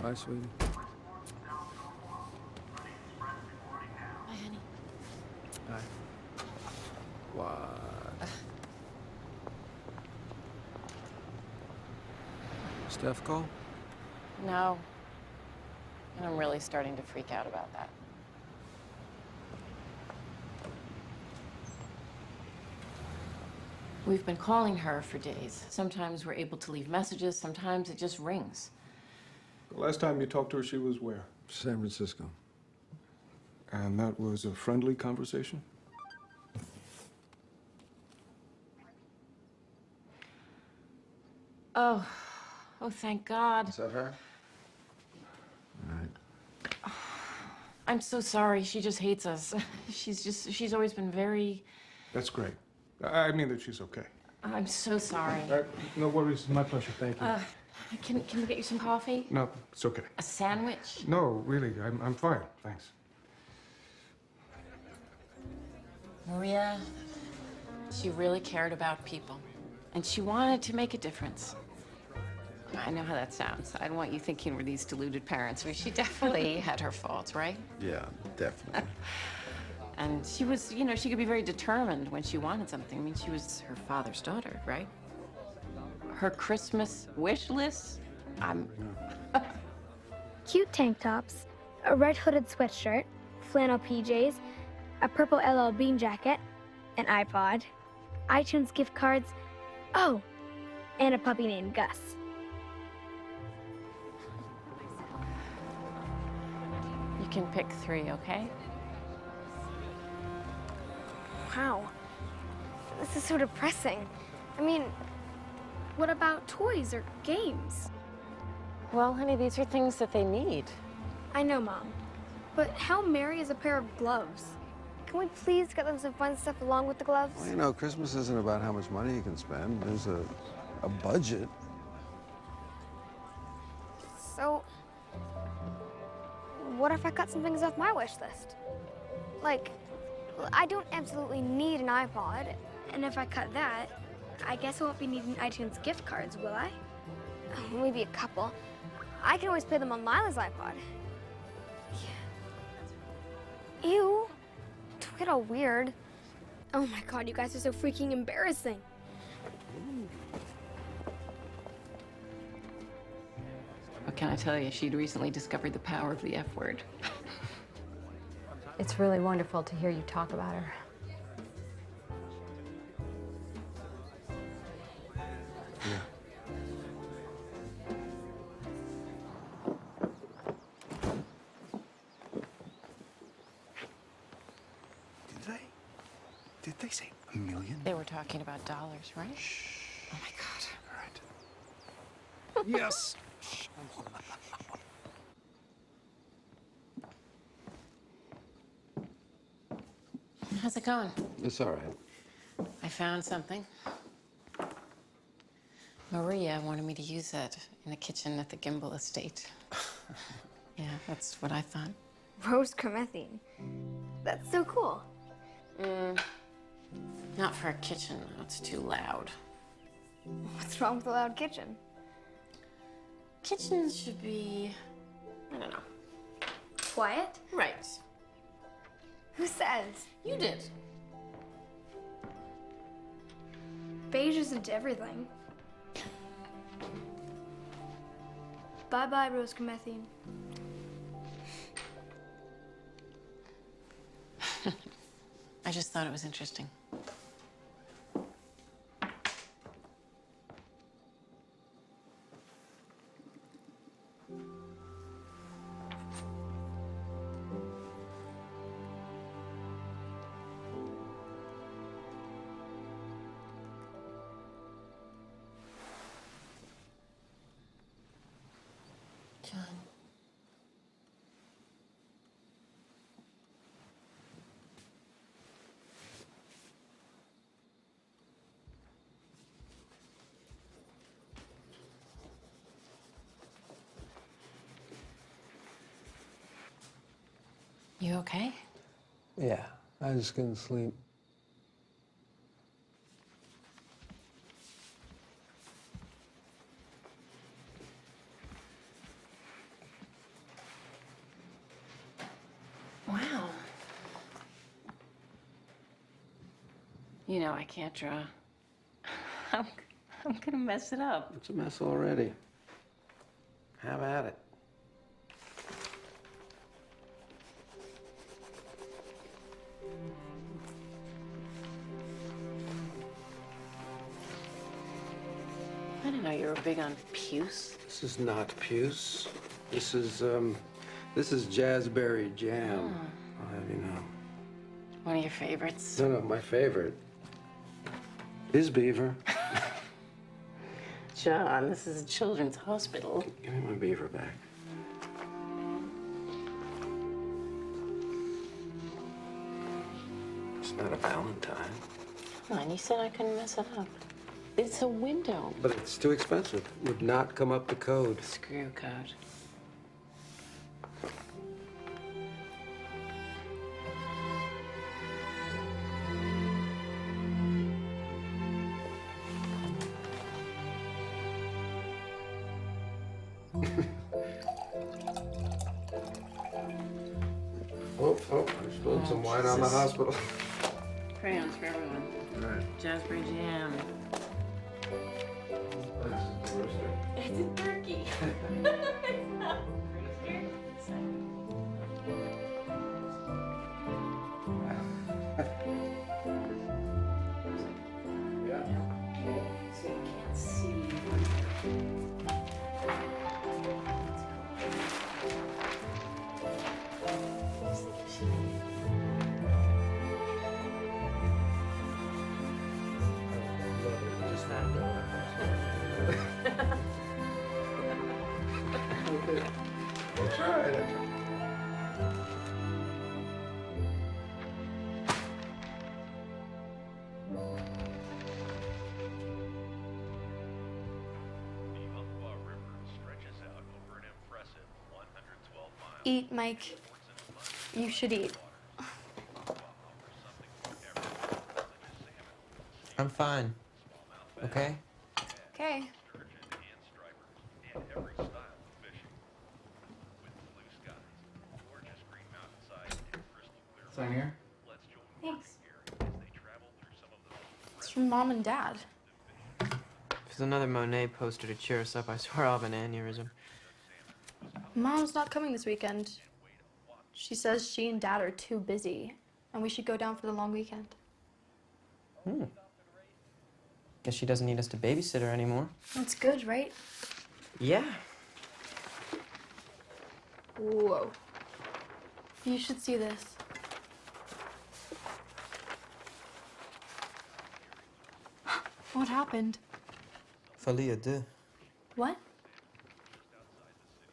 Bye, sweetie. Bye, honey. Bye. What? Steph call? No. And I'm really starting to freak out about that. We've been calling her for days. Sometimes we're able to leave messages, sometimes it just rings. The last time you talked to her, she was where? San Francisco. And that was a friendly conversation? Oh, thank God. Is that her? All right. I'm so sorry. She just hates us. She's always been very... That's great. I mean that she's okay. I'm so sorry. No worries. My pleasure. Thank you. Can we get you some coffee? No, it's okay. A sandwich? No, really. I'm fine. Thanks. Maria, she really cared about people. And she wanted to make a difference. I know how that sounds. I don't want you thinking we're these deluded parents. I mean, she definitely had her faults, right? Yeah, definitely. And she was, you know, she could be very determined when she wanted something. I mean, she was her father's daughter, right? Her Christmas wish list, Cute tank tops, a red hooded sweatshirt, flannel PJs, a purple LL Bean jacket, an iPod, iTunes gift cards, oh, and a puppy named Gus. You can pick 3, okay? Wow, this is so depressing. I mean, what about toys or games? Well, honey, these are things that they need. I know, Mom. But how merry is a pair of gloves? Can we please get them some fun stuff along with the gloves? Well, you know, Christmas isn't about how much money you can spend. There's a budget. So, what if I cut some things off my wish list? Like, I don't absolutely need an iPod, and if I cut that, I guess I won't be needing iTunes gift cards, will I? Maybe a couple. I can always play them on Lila's iPod. Ew. Don't get all weird. Oh my God, you guys are so freaking embarrassing. What can I tell you? She'd recently discovered the power of the F word. It's really wonderful to hear you talk about her. Did they say $1 million? They were talking about dollars, right? Oh my God. All right. Yes. How's it going? It's all right. I found something. Maria wanted me to use it in the kitchen at the Gimbel estate. Yeah, that's what I thought. Rose cremethine. That's so cool. Not for a kitchen, though. It's too loud. What's wrong with a loud kitchen? Kitchens should be, I don't know. Quiet? Right. Who says? You did. Beige isn't everything. Bye-bye, Rose cremethine. I just thought it was interesting. John. You okay? Yeah, I just couldn't sleep. Wow. You know, I can't draw. I'm gonna mess it up. It's a mess already. Have at it. I didn't know you were big on puce. This is not puce. This is jazzberry jam. I'll have you know. One of your favorites. No, my favorite is beaver. John, this is a children's hospital. Give me my beaver back. It's not a Valentine. Come on, you said I couldn't mess it up. It's a window. But it's too expensive. Would not come up to code. Screw code. Oh, I spilled some wine on the hospital. Crayons for everyone. All right. Jazzberry jam. It's a turkey. It's not a rooster. Yeah. So you can't see. Eat, Mike. You should eat. I'm fine. Okay? Okay. Sign here. Thanks. It's from Mom and Dad. If there's another Monet poster to cheer us up, I swear I'll have an aneurysm. Mom's not coming this weekend. She says she and Dad are too busy, and we should go down for the long weekend. Guess she doesn't need us to babysit her anymore. That's good, right? Yeah. Whoa. You should see this. What happened? Folie à deux. What?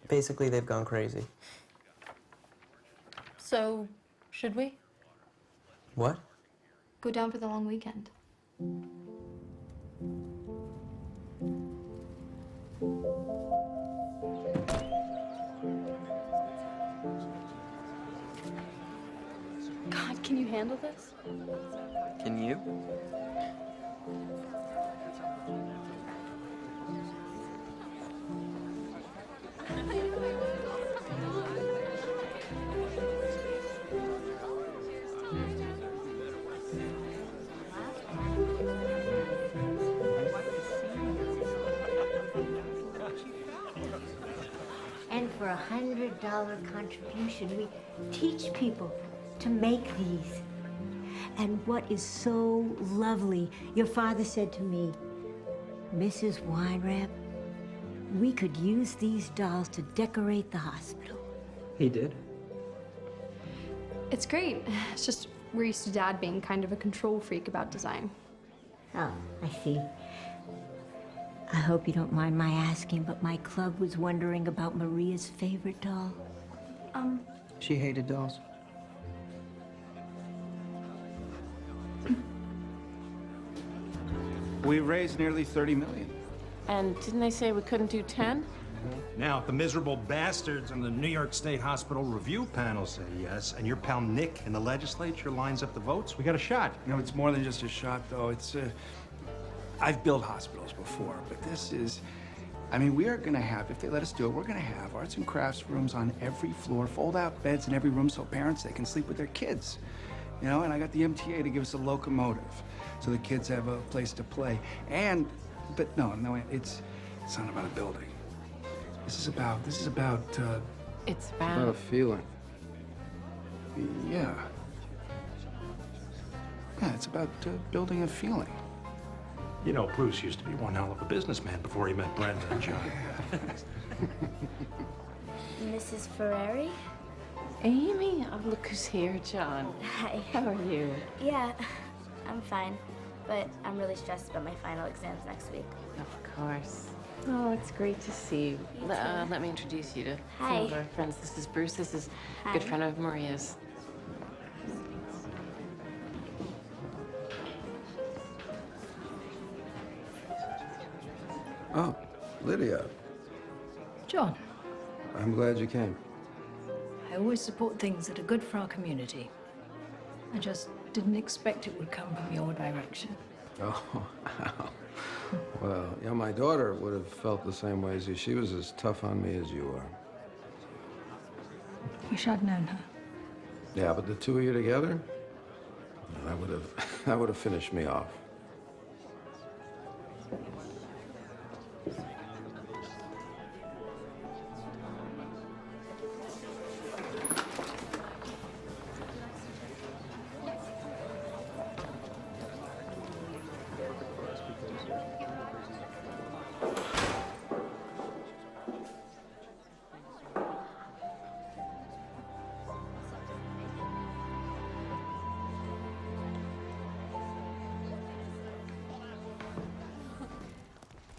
Basically, they've gone crazy. So, should we What? go down for the long weekend? God, can you handle this? Can you? And for $100 contribution, we teach people to make these. And what is so lovely, your father said to me, Mrs. Weinreb, we could use these dolls to decorate the hospital. He did. It's great. It's just we're used to Dad being kind of a control freak about design. Oh, I see. I hope you don't mind my asking, but my club was wondering about Maria's favorite doll. She hated dolls. We raised nearly 30 million. And didn't they say we couldn't do 10? Now, if the miserable bastards on the New York State Hospital Review Panel say yes, and your pal Nick in the legislature lines up the votes, we got a shot. You know, it's more than just a shot, though. It's I've built hospitals before, but this is, I mean, we are gonna have, if they let us do it, we're gonna have arts and crafts rooms on every floor, fold-out beds in every room so parents, they can sleep with their kids. You know, and I got the MTA to give us a locomotive so the kids have a place to play. But no, it's not about a building. This is about, It's About a about... feeling. yeah. Yeah, it's about building a feeling. You know, Bruce used to be one hell of a businessman before he met Brenda and John. Mrs. Ferrari? Amy? Oh, look who's here, John. Hi. How are you? Yeah, I'm fine. But I'm really stressed about my final exams next week. Of course. Oh, it's great to see you. Let me introduce you to some of Hi. our friends. This is Bruce. This is a Hi. good friend of Maria's. Oh, Lydia. John, I'm glad you came. I always support things that are good for our community. I just didn't expect it would come from your direction. Oh, well, yeah, my daughter would have felt the same way as you. She was as tough on me as you are. Wish I'd known her. Yeah, but the two of you together, that would have finished me off.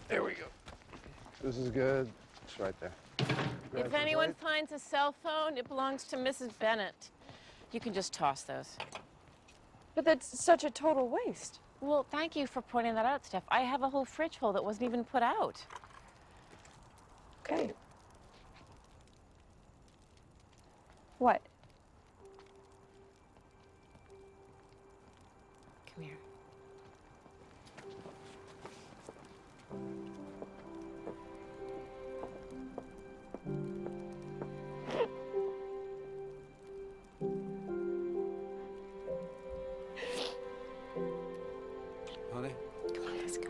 There we go. This is good. It's right there. If anyone finds a cell phone, it belongs to Mrs. Bennett. You can just toss those. But that's such a total waste. Well, thank you for pointing that out, Steph. I have a whole fridge full that wasn't even put out. Okay. What? Come here. Honey? Come on, let's go.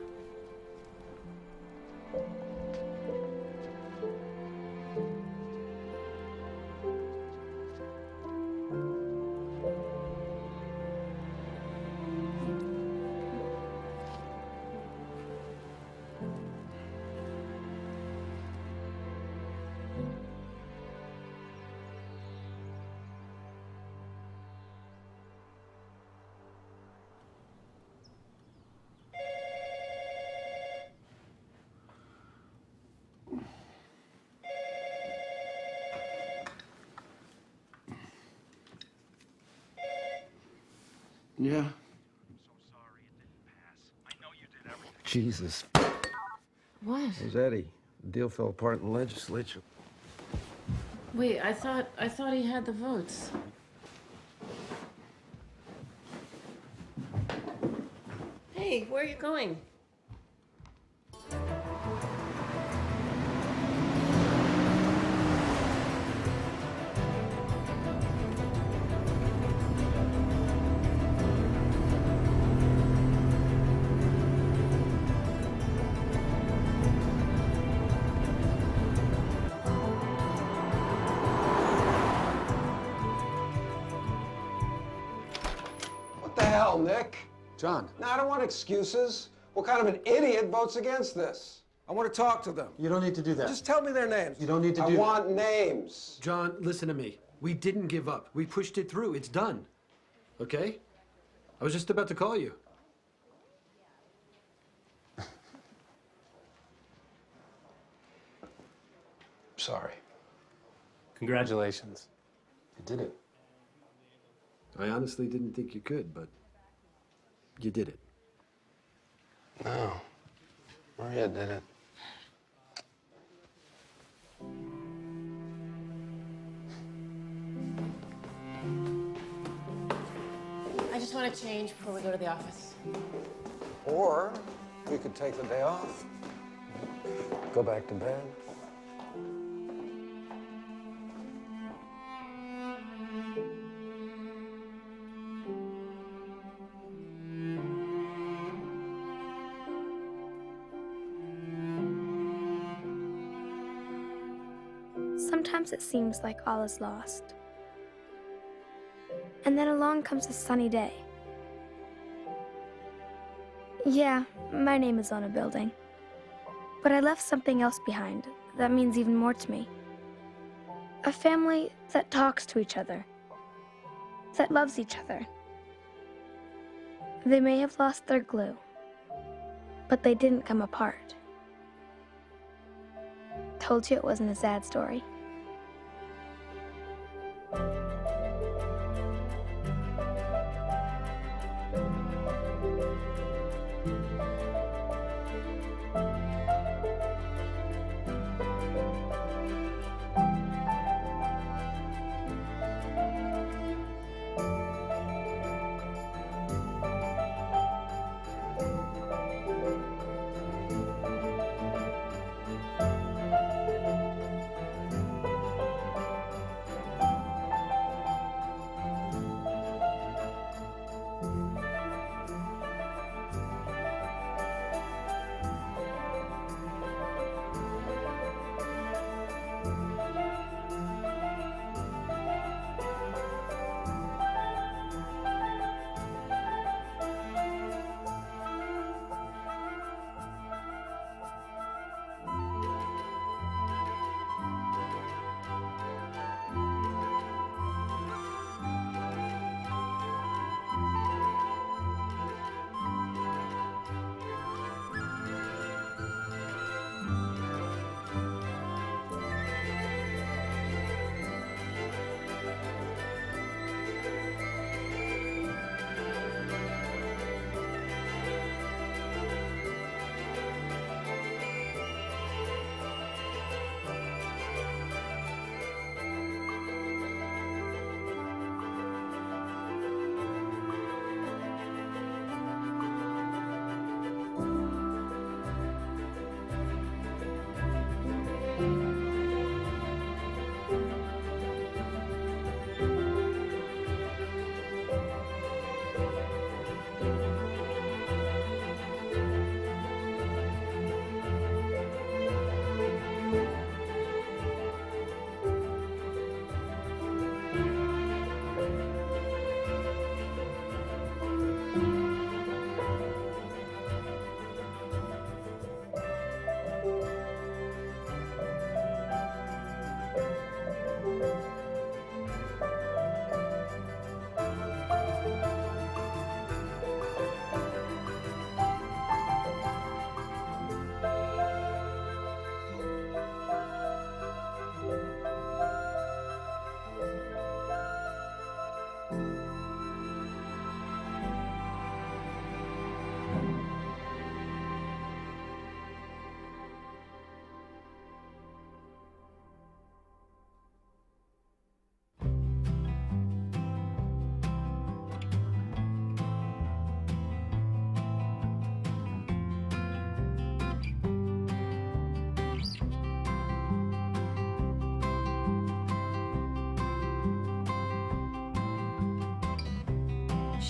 Yeah. Jesus. What? It was Eddie. The deal fell apart in the legislature. Wait, I thought he had the votes. Hey, where are you going? What the hell, Nick? John. No, I don't want excuses. What kind of an idiot votes against this? I want to talk to them. You don't need to do that. Just tell me their names. You don't need to I do that. I want names. John, listen to me. We didn't give up. We pushed it through. It's done. Okay? I was just about to call you. Sorry. Congratulations. You did it. I honestly didn't think you could, but you did it. No. Maria did it. I just want to change before we go to the office. Or we could take the day off. Go back to bed. Sometimes it seems like all is lost. And then along comes a sunny day. Yeah, my name is on a building. But I left something else behind that means even more to me. A family that talks to each other, that loves each other. They may have lost their glue, but they didn't come apart. Told you it wasn't a sad story.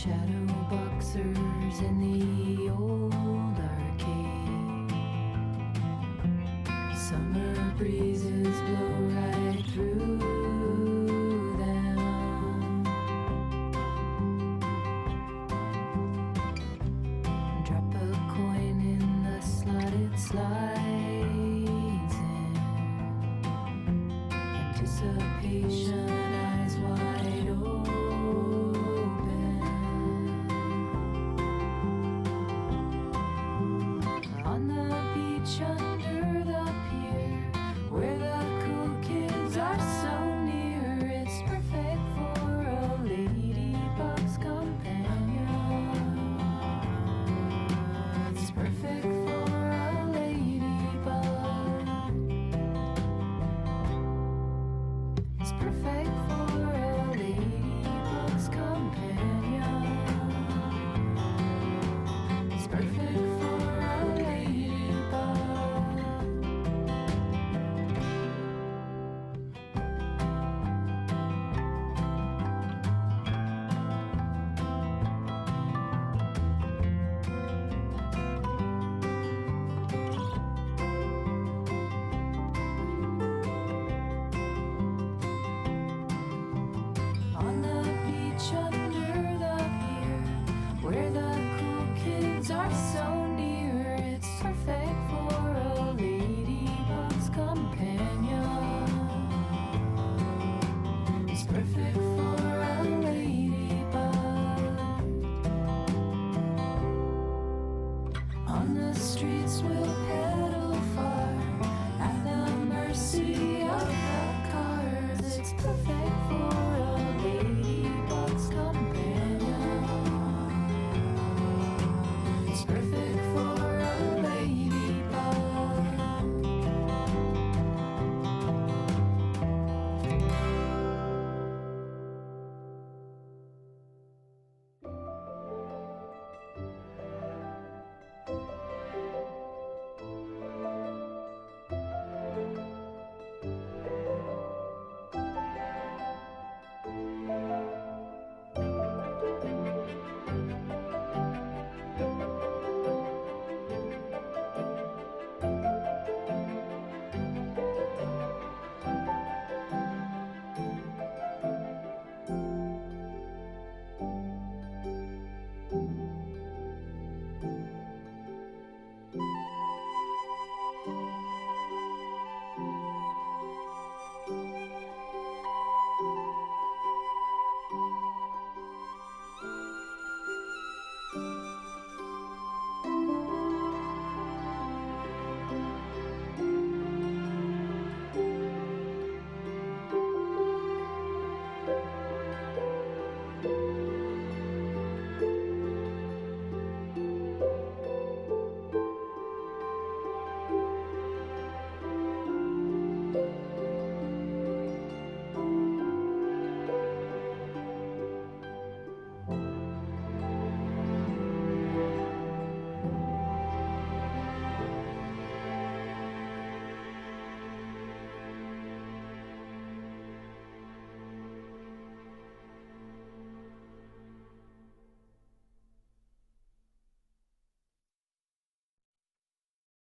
shadow boxers in the old arcade. Summer breezes blow right through them. Drop a coin in the slot, it slides in. Anticipation, eyes wide open. On the beach under the pier, where the cool kids are so near, it's perfect for a ladybug's companion. It's perfect for a ladybug. It's perfect for a ladybug's companion. It's perfect for a ladybug. On the beach under the pier, where the cool kids are so near, it's perfect for a ladybug's companion. It's perfect for a ladybug. On the streets we'll pedal far, at the mercy of the cars. It's perfect for a ladybug's companion. It's perfect for a ladybug.